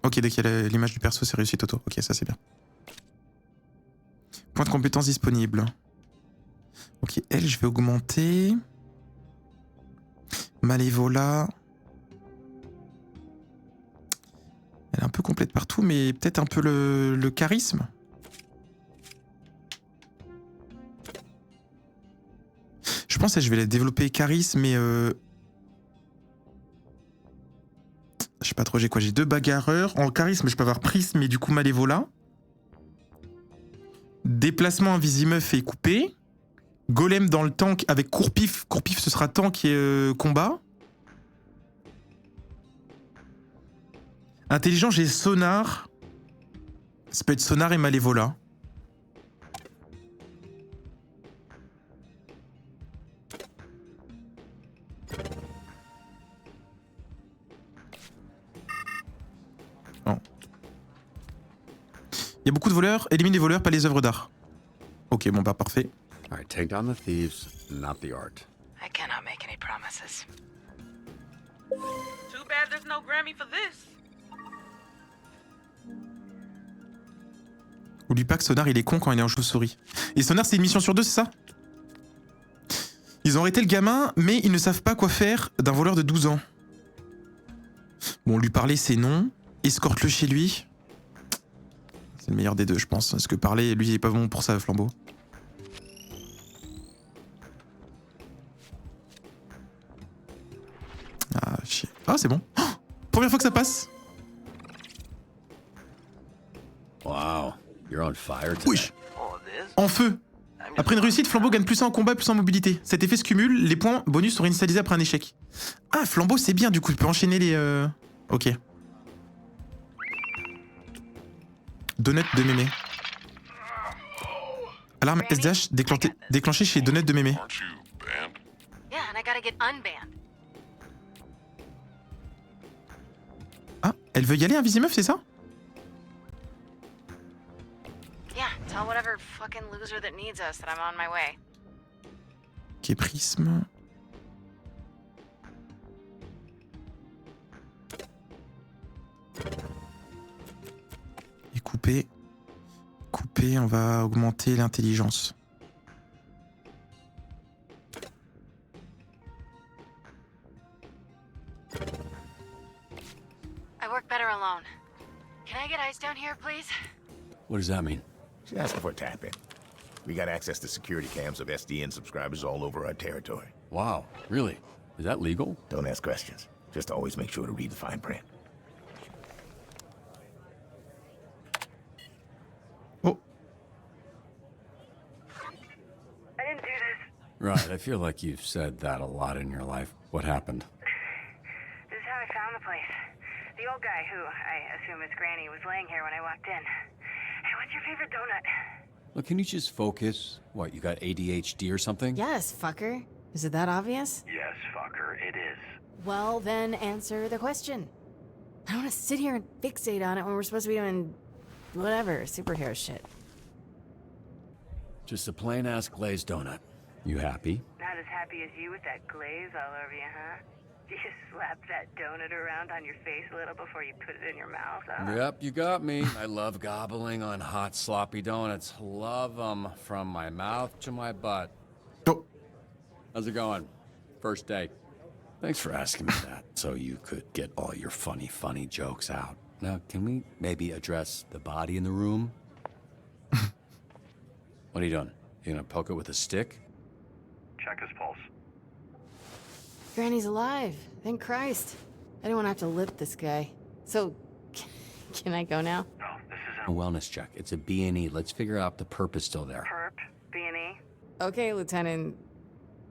Ok, dès qu'il y a l'image du perso, c'est réussite auto. Ok, ça c'est bien. Point de compétence disponible. Ok, elle, je vais augmenter. Malévola. Elle est un peu complète partout, mais peut-être un peu le charisme. Je pense que je vais la développer charisme, mais je sais pas trop, j'ai quoi? J'ai 2 bagarreurs. En charisme, je peux avoir prisme et du coup malévola. Déplacement invisimeuf et coupé. Golem dans le tank avec courpif. Courpif, ce sera tank et combat. Intelligent, j'ai sonar. Ça peut être sonar et malévola. Non. Il y a beaucoup de voleurs. Élimine les voleurs, pas les œuvres d'art. Ok, bon bah parfait. Alright, take down the thieves, not the art. I cannot make any promises. Too bad there's no Grammy for this. Oublie pas que Sonar il est con quand il est en chauve-souris. Et Sonar c'est une mission sur 2, c'est ça? Ils ont arrêté le gamin, mais ils ne savent pas quoi faire d'un voleur de 12 ans. Bon, lui parler c'est non. escorte-le chez lui. C'est le meilleur des deux, je pense. Parce que parler, lui, il est pas bon pour ça, Flambeau. Ah, chier. Ah, c'est bon. Oh, première fois que ça passe. Wow, you're on fire today. Wesh. En feu. Après une réussite, Flambeau gagne plus 1 en combat, plus 1 en mobilité. Cet effet se cumule, les points bonus sont réinitialisés après un échec. Ah, Flambeau, c'est bien, du coup, il peut enchaîner les... Ok. Donut de mémé. Alarme SDH déclenchée chez Donut de mémé. Yeah, and I gotta get unbanned. Ah, elle veut y aller, un Visimeuf, c'est ça? Yeah, tell whatever fucking loser that needs us that I'm on my way. Ok, prisme. Et couper. Couper, on va augmenter l'intelligence. I work better alone. Can I get ice down here, please? What does that mean? She's asking for a tap-in. We got access to security cams of SDN subscribers all over our territory. Wow, really? Is that legal? Don't ask questions. Just always make sure to read the fine print. Oh. I didn't do this. Right, I feel like you've said that a lot in your life. What happened? This is how I found the place. The old guy who, I assume is Granny, was laying here when I walked in. Hey, what's your favorite donut? Look, can you just focus? What, you got ADHD or something? Yes, fucker. Is it that obvious? Yes, fucker, it is. Well, then answer the question. I don't want to sit here and fixate on it when we're supposed to be doing whatever, superhero shit. Just a plain-ass glazed donut. You happy? Not as happy as you with that glaze all over you, huh? You slap that donut around on your face a little before you put it in your mouth, huh? Yep, you got me. I love gobbling on hot, sloppy donuts. Love them from my mouth to my butt. Oh. How's it going? First day. Thanks for asking me that, so you could get all your funny jokes out. Now, can we maybe address the body in the room? What are you doing? You gonna poke it with a stick? Check his pulse. Granny's alive. Thank Christ. I didn't want to have to lip this guy. So, can I go now? A wellness check. It's a B&E. Let's figure out the perp is still there. Perp, B&E. Okay, Lieutenant.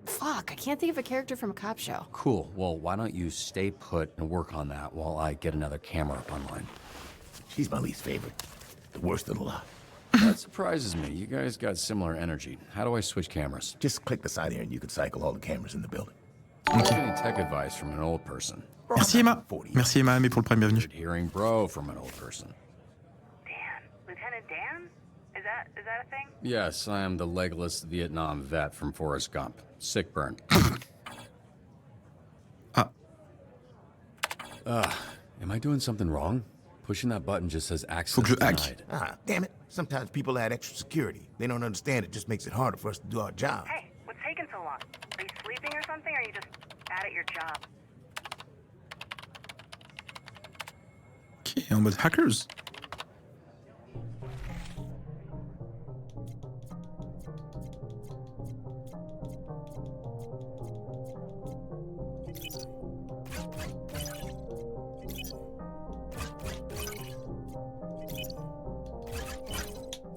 Fuck, I can't think of a character from a cop show. Cool. Well, why don't you stay put and work on that while I get another camera up online? She's my least favorite. The worst of the lot. That surprises me. You guys got similar energy. How do I switch cameras? Just click the side here and you can cycle all the cameras in the building. I'm getting tech advice from an old person. Merci Emma. Merci Emma, mais pour le prime, bienvenue. Hearing bro from an old person. Dan. Lieutenant Dan? Is that a thing? Yes, I am the legless Vietnam vet from Forrest Gump. Sick burn. Am I doing something wrong? Pushing that button just says access denied. Ah, damn it. Sometimes people add extra security. They don't understand it just makes it harder for us to do our job. Hey, what's taking so long? Are you sleeping or something, or are you just bad at your job? Ok, en mode hackers.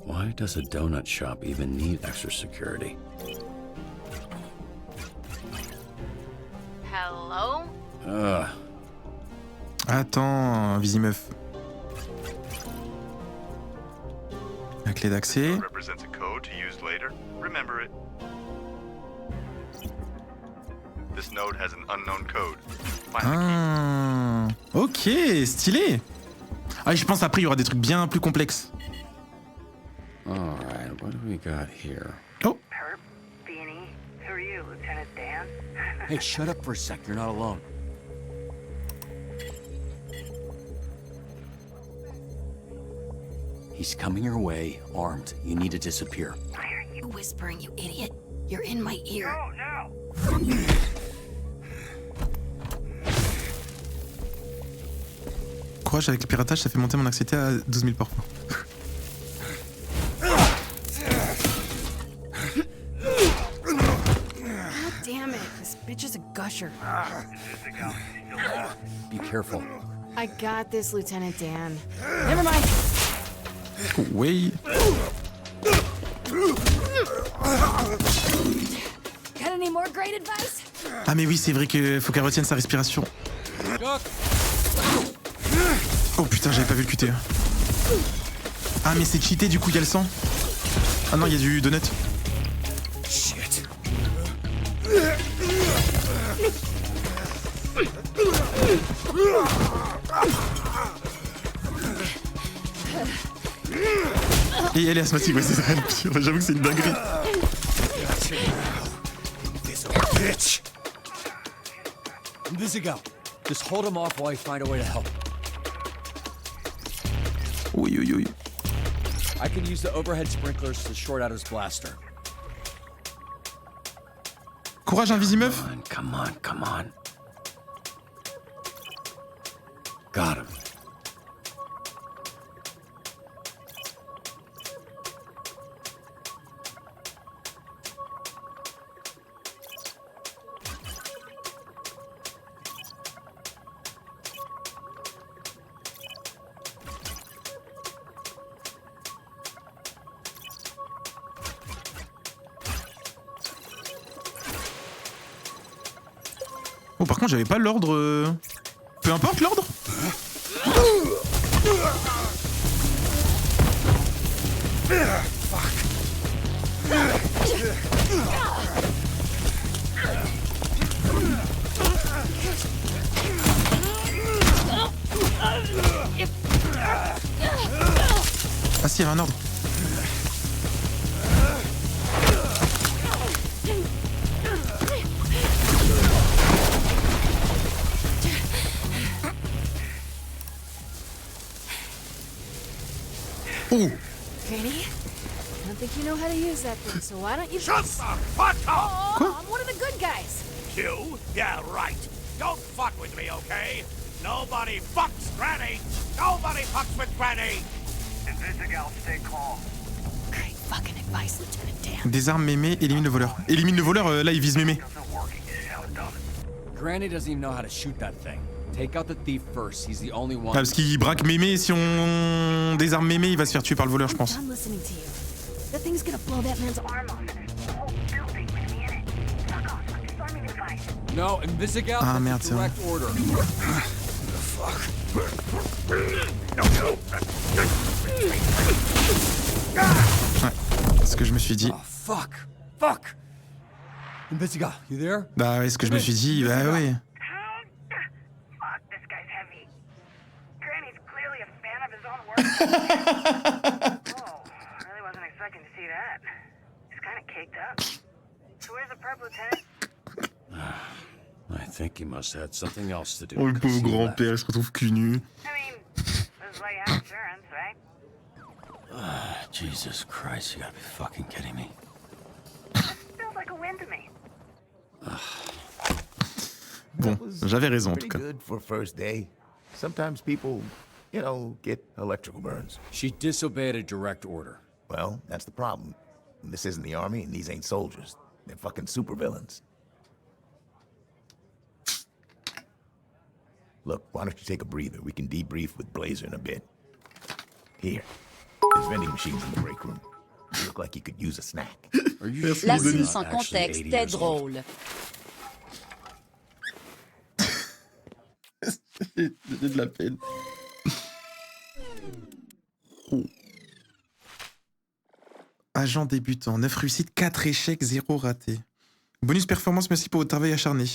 Why does a donut shop even need extra security? Hello? Attends, Visimeuf. La clé d'accès. Represents a code to use later. Remember it. This node has an unknown code. Ah, ok, stylé. Ah, je pense après il y aura des trucs bien plus complexes. Alright, what do we got here? Oh. Perp, B&E. Who are you, Lieutenant Dan? Hey, shut up for a sec. You're not alone. He's coming your way, armed. You need to disappear. Why are you whispering, you idiot? You're in my ear. Oh, no! Courage avec le piratage, ça fait monter mon anxiété à 12 000 par point. God damn it, this bitch is a gusher. Be careful. I got this, Lieutenant Dan. Never mind. Oui. Got any more great advice? Ah mais oui, c'est vrai qu'il faut qu'elle retienne sa respiration. Oh putain, j'avais pas vu le QT. Ah mais c'est cheaté, du coup il y a le sang. Ah non, il y a du donut. Shit. Et elle est asthmatique, ouais, c'est ça. J'avoue que c'est une dinguerie. Bitch! Invisigo, just hold him off while I find a way to help. Oui, oui, oui. I can use the overhead sprinklers to short out his blaster. Courage, Invisimeuf. Come on, come on. Got him. Oh, par contre, j'avais pas l'ordre. Peu importe l'ordre. Ah si, il y avait un ordre. Oh! Granny? I don't think you know how to use that thing, so why don't you— Shut the fuck up! Oh, I'm one of the good guys. You? Yeah, right. Don't fuck with me, okay? Nobody fucks Granny! Nobody fucks with Granny! Invisigal, stay calm. Great fucking advice, Lieutenant Dan. Désarme Mémé, élimine le voleur. Élimine le voleur, là il vise Mémé. Granny doesn't even know how to shoot that thing. Take out the thief first. He's the only one. Ah, parce qu'il braque Mémé, si on désarme Mémé, il va se faire tuer par le voleur, je pense. I'm listening to you. That thing's gonna blow that man's arm off. No, Invisigal. Ah merde, c'est vrai. Direct order. Ouais, c'est ce que je me suis dit. Oh, fuck. Fuck. Invisigal, you there? Bah ouais, ce que je me suis dit, bah ouais. Fuck, this guy's heavy. Granny's clearly a fan of his own work. Oh, I really wasn't expecting to see that. He's kind of caked up. So where's the perp, Lieutenant? I think he must have had something else to do. Oh, le pauvre grand-père, il se retrouve cul nu. I mean, this is why you have insurance, right? Jesus Christ, you gotta be fucking kidding me. Feels like a win to me. Bon, j'avais raison en tout Pretty cas. good for first day. Sometimes people, you know, get electrical burns. She disobeyed a direct order. Well, that's the problem. This isn't the army, and these ain't soldiers. They're fucking supervillains. Look, why don't you take a breather? We can debrief with Blazer in a bit. Here. There's vending machines in the break room. You look like you could use a snack. La scène sans contexte est drôle. J'ai de la peine. Oh. Agent débutant, 9 réussites, 4 échecs, 0 raté. Bonus performance, merci pour votre travail acharné.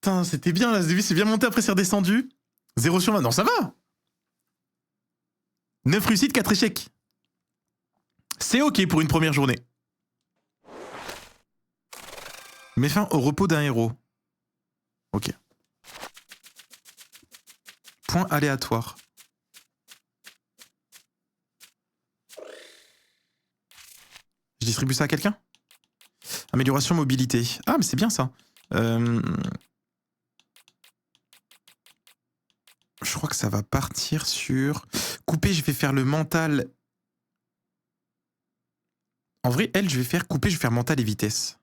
Putain, c'était bien là, ce début c'est bien monté, après c'est redescendu. 0 sur 20, non ça va. 9 réussites, 4 échecs. C'est ok pour une première journée. Mets fin au repos d'un héros. Ok. Point aléatoire. Je distribue ça à quelqu'un? Amélioration mobilité. Ah mais c'est bien ça. crois que ça va partir sur... Couper, je vais faire le mental. En vrai, elle, je vais faire couper, je vais faire mental et vitesse.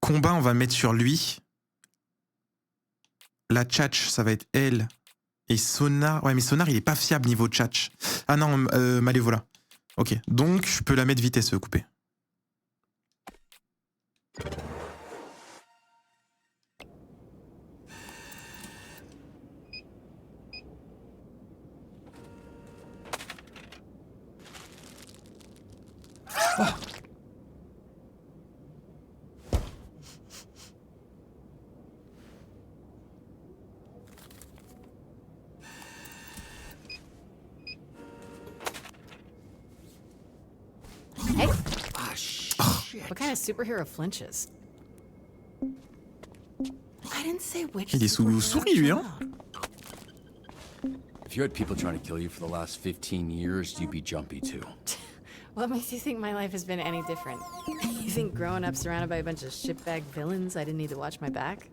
Combat, on va mettre sur lui. La tchatch, ça va être elle. Et Sonar... Ouais, mais Sonar, il est pas fiable niveau tchatch. Ah non, Malévola. Ok, donc je peux la mettre vitesse couper. Oh. Hey! Ah, shit. What kind of superhero flinches? I didn't say which. Il est sous souris, lui, hein? If you had people trying to kill you for the last 15 years, you'd be jumpy too. What makes you think my life has been any different? You think growing up surrounded by a bunch of shitbag villains, I didn't need to watch my back?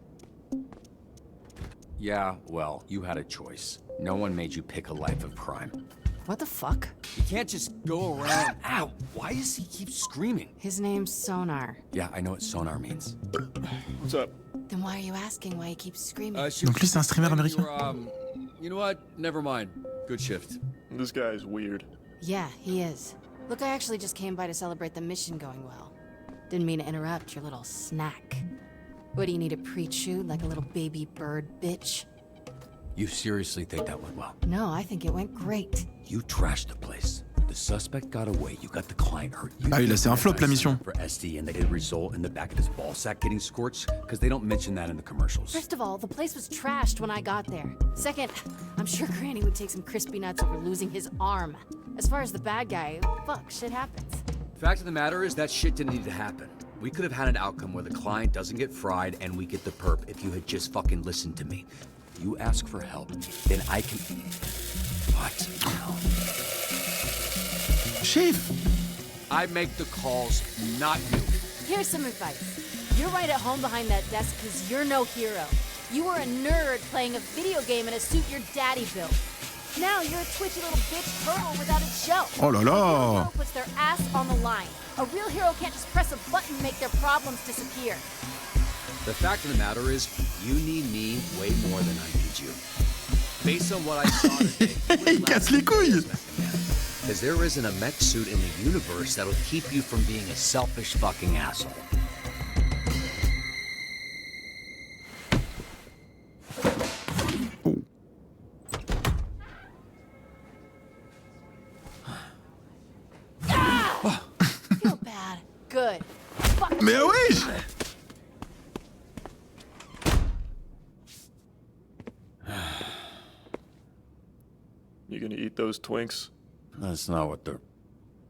Yeah, well, you had a choice. No one made you pick a life of crime. What the fuck? You can't just go around. Ow! Why does he keep screaming? His name's Sonar. Yeah, I know what sonar means. What's up? Then why are you asking why he keeps screaming? Donc lui, c'est un streamer américain. You know what? Never mind. Good shift. This guy's weird. Yeah, he is. Look, I actually just came by to celebrate the mission going well. Didn't mean to interrupt your little snack. What, do you need a pre-chew like a little baby bird, bitch? You seriously think that went well? No, I think it went great. You trashed the place. The suspect got away. You got the client hurt. Ah oui, là c'est un flop la mission. For SD, and they did result in the back of his ball sack getting scorched because they don't mention that in the commercials. First of all, the place was trashed when I got there. Second, I'm sure Granny would take some crispy nuts over losing his arm. As far as the bad guy, fuck, shit happens. Fact of the matter is that shit didn't need to happen. We could have had an outcome where the client doesn't get fried and we get the perp if you had just fucking listened to me. You ask for help, then I can... What? No. Chief! I make the calls, not you. Here's some advice. You're right at home behind that desk because you're no hero. You were a nerd playing a video game in a suit your daddy built. Now you're a twitchy little bitch turtle without a shell. Oh là A real là! hero puts their ass on the line. A real hero can't just press a button and make their problems disappear. The fact of the matter is, you need me way more than I need you. Based on what I saw today, Il casse les couilles! because there isn't a mech suit in the universe that'll keep you from being a selfish fucking asshole. Ah! Feel bad. Good. Fuck. Mais oui! You gonna eat those Twinks? That's not what they're...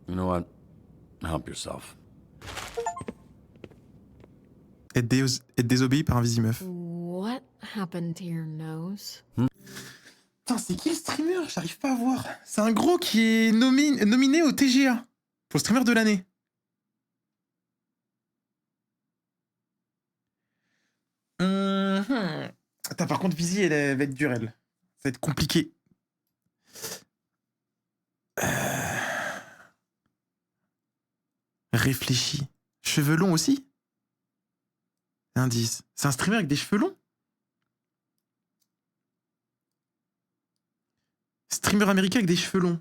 You know what? Help yourself. Être désobéi par un visimeuf. What happened to your nose? Putain, c'est qui le streamer? J'arrive pas à voir. C'est un gros qui est nominé au TGA. Pour le streamer de l'année. Attends, par contre, Visi, elle va être dure, elle. Ça va être compliqué. Réfléchis. Cheveux longs aussi? Indice. C'est un streamer avec des cheveux longs? Streamer américain avec des cheveux longs.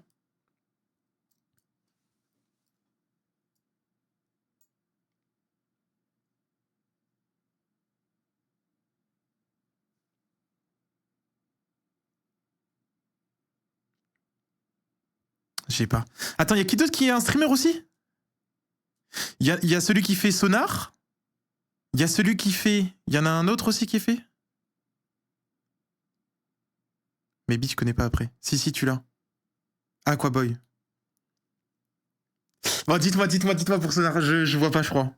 Je sais pas. Attends, il y a qui d'autre qui est un streamer aussi? Il y a celui qui fait Sonar. Il y a celui qui fait... Il y en a un autre aussi qui est fait? Maybe tu connais pas après. Si, tu l'as. Aquaboy. Bon, dites-moi pour Sonar. Je vois pas, je crois.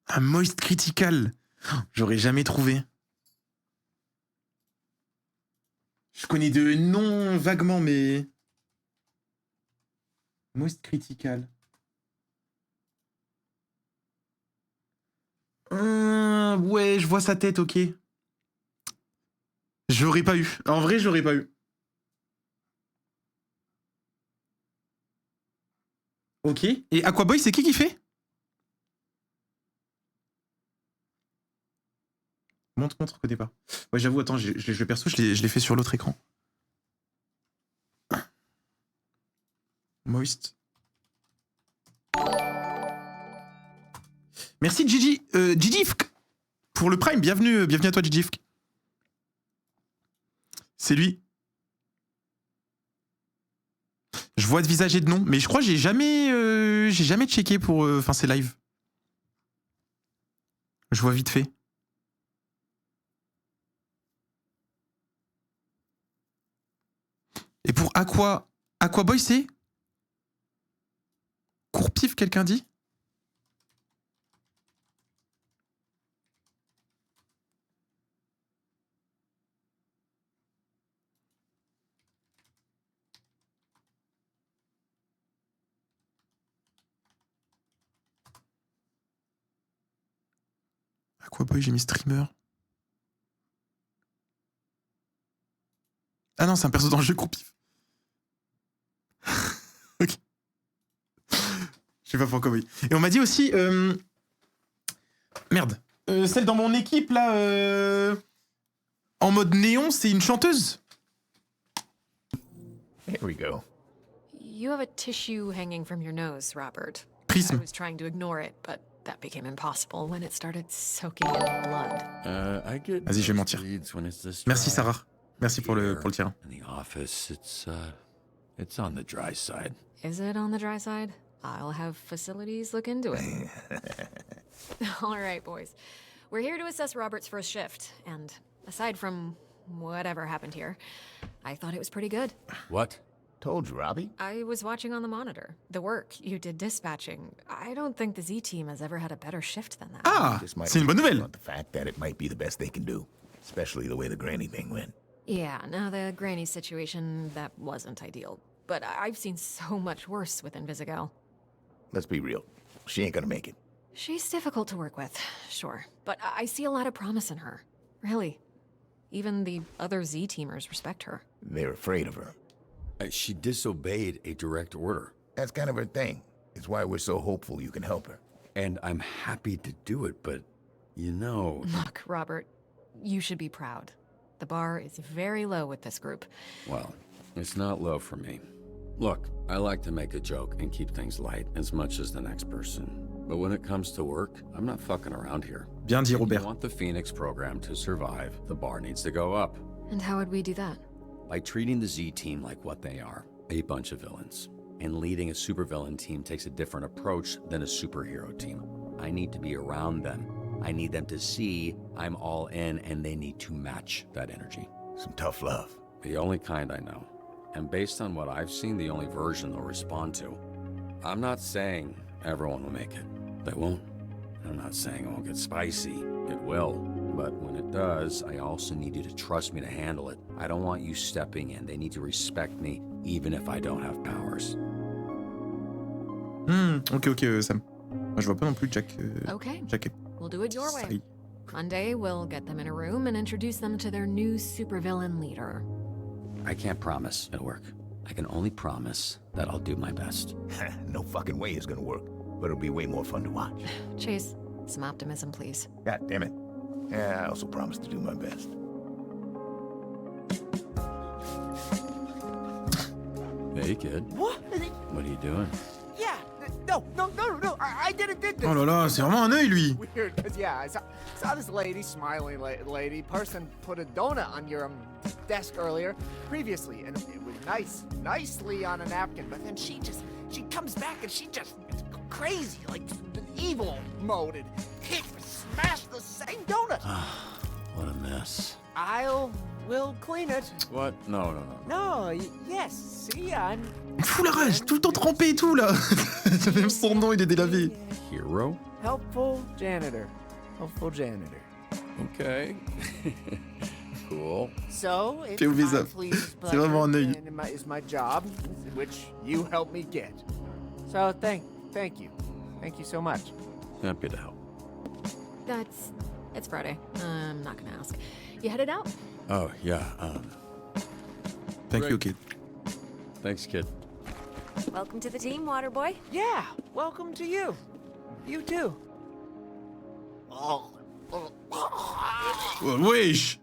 Un Moist Critical. J'aurais jamais trouvé. Je connais de noms vaguement, mais... Moist Critical. Ouais, je vois sa tête, ok. J'aurais pas eu. En vrai, j'aurais pas eu. Ok. Et Aquaboy, c'est qui fait? Montre, connais pas. Ouais, j'avoue, attends, le perso, je l'ai fait sur l'autre écran. Moist. Merci Gigi. Gigifk pour le Prime. Bienvenue à toi, Gigifk. C'est lui. Je vois de visage et de nom, mais je crois que j'ai jamais checké pour ces lives. Je vois vite fait. Et pour Aquaboy, c'est Courpif, quelqu'un dit? Aquaboy, j'ai mis streamer. Ah non, c'est un perso dans le jeu, Courpif. Ok. Je sais pas pourquoi, oui. Et on m'a dit aussi... Merde. Celle dans mon équipe, là... En mode néon, c'est une chanteuse. Here we go. You have a tissue hanging from your nose, Robert. Prism. I was trying to ignore it, but that became impossible when it started soaking in blood. I get Vas-y, je vais mentir. when it's this Merci, dry. Sarah. Merci pour le terrain. In the office, it's on the dry side. Is it on the dry side? I'll have facilities look into it. All right, boys. We're here to assess Robert's first shift, and aside from whatever happened here, I thought it was pretty good. What? Told you, Robbie. I was watching on the monitor. The work you did dispatching. I don't think the Z team has ever had a better shift than that. Ah, c'est une bonne nouvelle. The fact that it might be the best they can do, especially the way the granny thing went. Yeah, now the granny situation, that wasn't ideal. But I've seen so much worse with Invisigal. Let's be real. She ain't gonna make it. She's difficult to work with, sure. But I see a lot of promise in her. Really. Even the other Z-teamers respect her. They're afraid of her. She disobeyed a direct order. That's kind of her thing. It's why we're so hopeful you can help her. And I'm happy to do it, but, you know... Look, Robert, you should be proud. The bar is very low with this group. Well, it's not low for me. Look, I like to make a joke and keep things light as much as the next person. But when it comes to work, I'm not fucking around here. Bien dit, If Robert. you want the Phoenix program to survive, the bar needs to go up. And how would we do that? By treating the Z team like what they are, a bunch of villains. And leading a supervillain team takes a different approach than a superhero team. I need to be around them. I need them to see I'm all in, and they need to match that energy. Some tough love. The only kind I know. And based on what I've seen, the only version they'll respond to. I'm not saying everyone will make it. They won't. I'm not saying it won't get spicy. It will. But when it does, I also need you to trust me to handle it. I don't want you stepping in. They need to respect me, even if I don't have powers. Ok, Sam. Moi, je vois pas non plus Jack. Okay. Jack. We'll do it your way. Sorry. Monday, we'll get them in a room and introduce them to their new supervillain leader. I can't promise it'll work. I can only promise that I'll do my best. No fucking way it's gonna work, but it'll be way more fun to watch. Chase, some optimism, please. God damn it. Yeah, I also promise to do my best. Hey, kid. What? What are you doing? Yeah, no, I did this. Oh là là, c'est vraiment un œil, lui. Weird, because yeah, I saw this lady, smiling lady, person put a donut on your desk earlier, previously, and it was nicely on a napkin, but then she comes back and she just crazy, like evil mode, and smashed the same donut. What a mess. We'll clean it. What? No. No, yes, see, I'm... Fou la rage, tout le temps trempé et tout, là. Même son nom, il est délavé. Hero? Helpful janitor. Okay. Cool. So, it's Fais ouvrir ça. please, C'est vraiment un œil. is my job, which you helped me get. So, thank you. Thank you so much. Happy to help. It's Friday. I'm not gonna ask. You headed out? Oh, yeah, Thank you, kid. Thanks, kid. Welcome to the team, Waterboy. Yeah, welcome to you. You too. Wesh.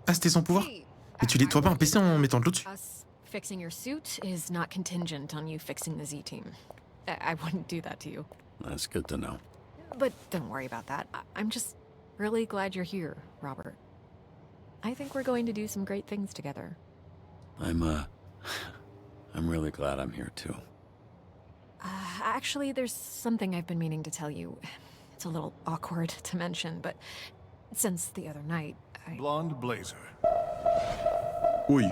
Ah, c'était son pouvoir. Mais tu nettoies pas un PC en mettant de l'eau dessus. Us fixing your suit is not contingent on you fixing the Z-team. I wouldn't do that to you. That's good to know. But don't worry about that. I'm just really glad you're here, Robert. I think we're going to do some great things together. I'm really glad I'm here too. Actually, there's something I've been meaning to tell you. It's a little awkward to mention, but since the other night, Blonde Blazer. Oui.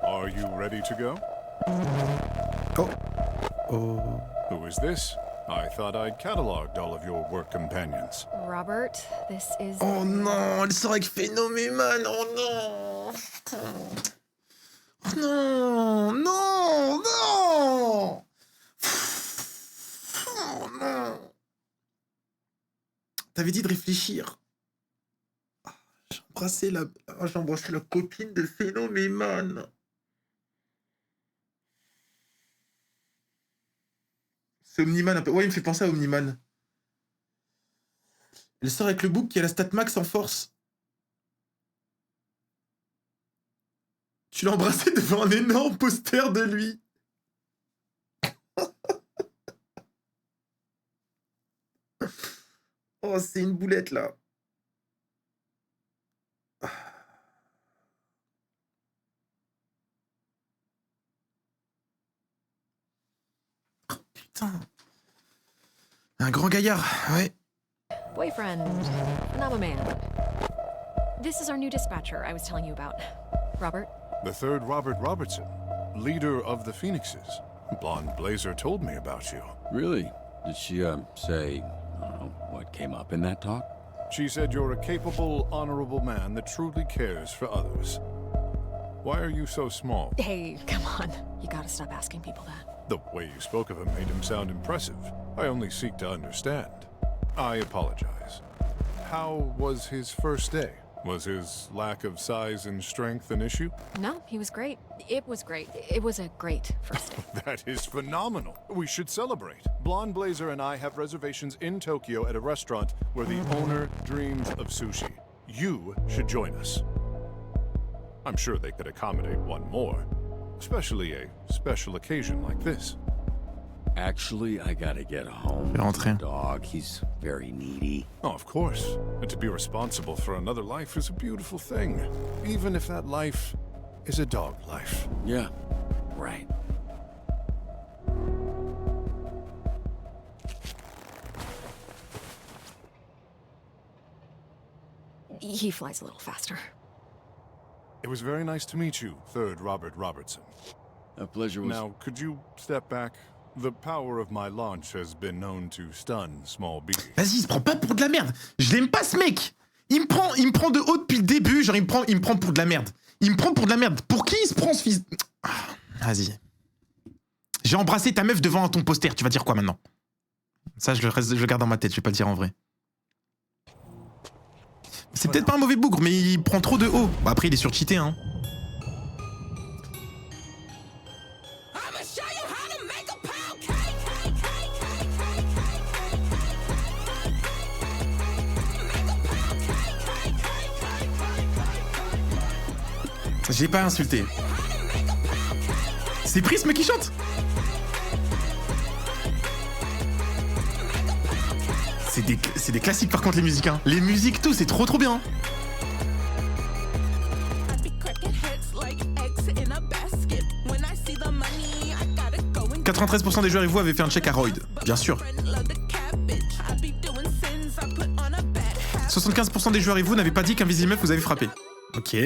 Are you ready to go? Oh. Who is this? I thought I'd cataloged all of your work companions. Robert, this is... Oh non, elle sort avec Phénoméman. Oh non. Oh non, non, non. Oh non. T'avais dit de réfléchir. J'ai embrassé la copine de Phénoméman. C'est Omniman un peu. Ouais, il me fait penser à Omniman. Elle sort avec le bouc qui a la stat max en force. Tu l'as embrassé devant un énorme poster de lui. Oh, c'est une boulette là. Oh, putain. Un grand gaillard, ouais. Boyfriend, not a man. This is our new dispatcher I was telling you about. Robert? The third Robert Robertson, leader of the Phoenixes. Blonde Blazer told me about you. Really? Did she, say, I don't know, what came up in that talk? She said you're a capable, honorable man that truly cares for others. Why are you so small? Hey, come on. You gotta stop asking people that. The way you spoke of him made him sound impressive. I only seek to understand. I apologize. How was his first day? Was his lack of size and strength an issue? No, he was great. It was great. It was a great first day. That is phenomenal. We should celebrate. Blonde Blazer and I have reservations in Tokyo at a restaurant where the owner dreams of sushi. You should join us. I'm sure they could accommodate one more, especially a special occasion like this. Actually, I gotta get home. The dog, he's very needy. Oh, of course. And to be responsible for another life is a beautiful thing, even if that life is a dog life. Yeah, right. He flies a little faster. It was very nice to meet you, third Robert Robertson. A pleasure was... Now, could you step back? The power of my launch has been known to stun small beings. Vas-y, il se prend pas pour de la merde. Je l'aime pas ce mec. Il me prend de haut depuis le début, genre il me prend pour de la merde. Il me prend pour de la merde. Pour qui il se prend ce fils? Vas-y. J'ai embrassé ta meuf devant ton poster, tu vas dire quoi maintenant? Ça je le garde dans ma tête, je vais pas le dire en vrai. C'est peut-être pas un mauvais bougre, mais il prend trop de haut. Bon, après il est surcheaté hein. 'J'ai pas insulté. C'est Prisme qui chante. C'est des classiques par contre les musiques hein. Les musiques tout, c'est trop bien. « 93% des joueurs et vous avez fait un check à Royd. Bien sûr. 75% des joueurs et vous n'avez pas dit qu'un Visimeuf vous avez frappé. Ok.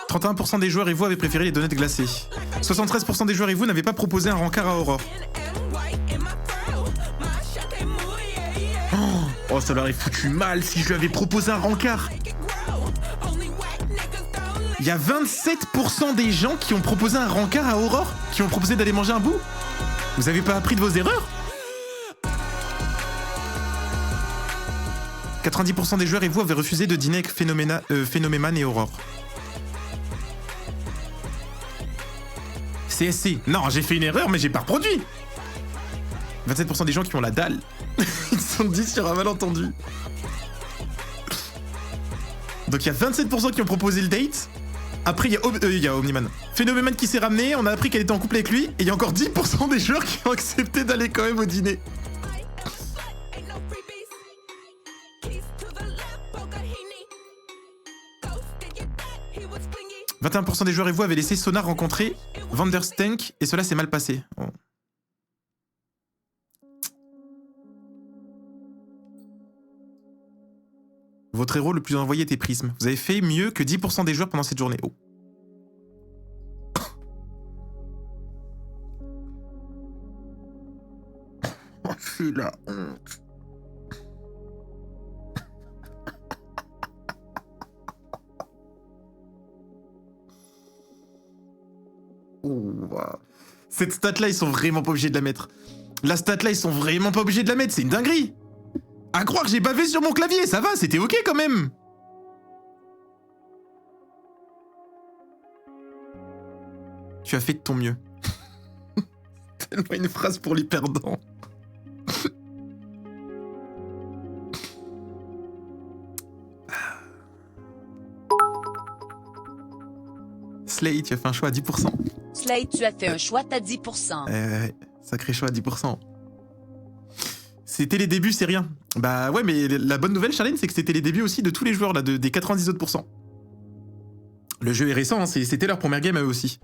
31% des joueurs et vous avez préféré les donuts glacées. 73% des joueurs et vous n'avez pas proposé un rencard à Aurore. Oh, ça leur est foutu mal si je lui avais proposé un rencard. y a 27% des gens qui ont proposé un rencard à Aurore, qui ont proposé d'aller manger un bout. Vous avez pas appris de vos erreurs? 90% des joueurs et vous avez refusé de dîner avec Phénoméman et Aurore. CSC. Non, j'ai fait une erreur, mais j'ai pas reproduit. 27% des gens qui ont la dalle. Ils se sont dit sur un malentendu. Donc il y a 27% qui ont proposé le date. Après, il y a Omniman. Phénoméman qui s'est ramené, on a appris qu'elle était en couple avec lui. Et il y a encore 10% des joueurs qui ont accepté d'aller quand même au dîner. 21% des joueurs et vous avez laissé Sonar rencontrer Vanderstank et cela s'est mal passé. Oh. Votre héros le plus envoyé était Prism. Vous avez fait mieux que 10% des joueurs pendant cette journée. Oh. Oh, c'est la honte. Oh, wow. Cette stat là ils sont vraiment pas obligés de la mettre. La stat là ils sont vraiment pas obligés de la mettre, c'est une dinguerie. À croire que j'ai bavé sur mon clavier, ça va, c'était ok quand même. Tu as fait de ton mieux. Tellement une phrase pour les perdants. Slay, tu as fait un choix à 10%. Slay, tu as fait un choix à 10%. Sacré choix à 10%. C'était les débuts, c'est rien. Bah ouais, mais la bonne nouvelle, Charlène, c'est que c'était les débuts aussi de tous les joueurs, là, des 90 autres %. Le jeu est récent, hein, c'était leur première game à eux aussi.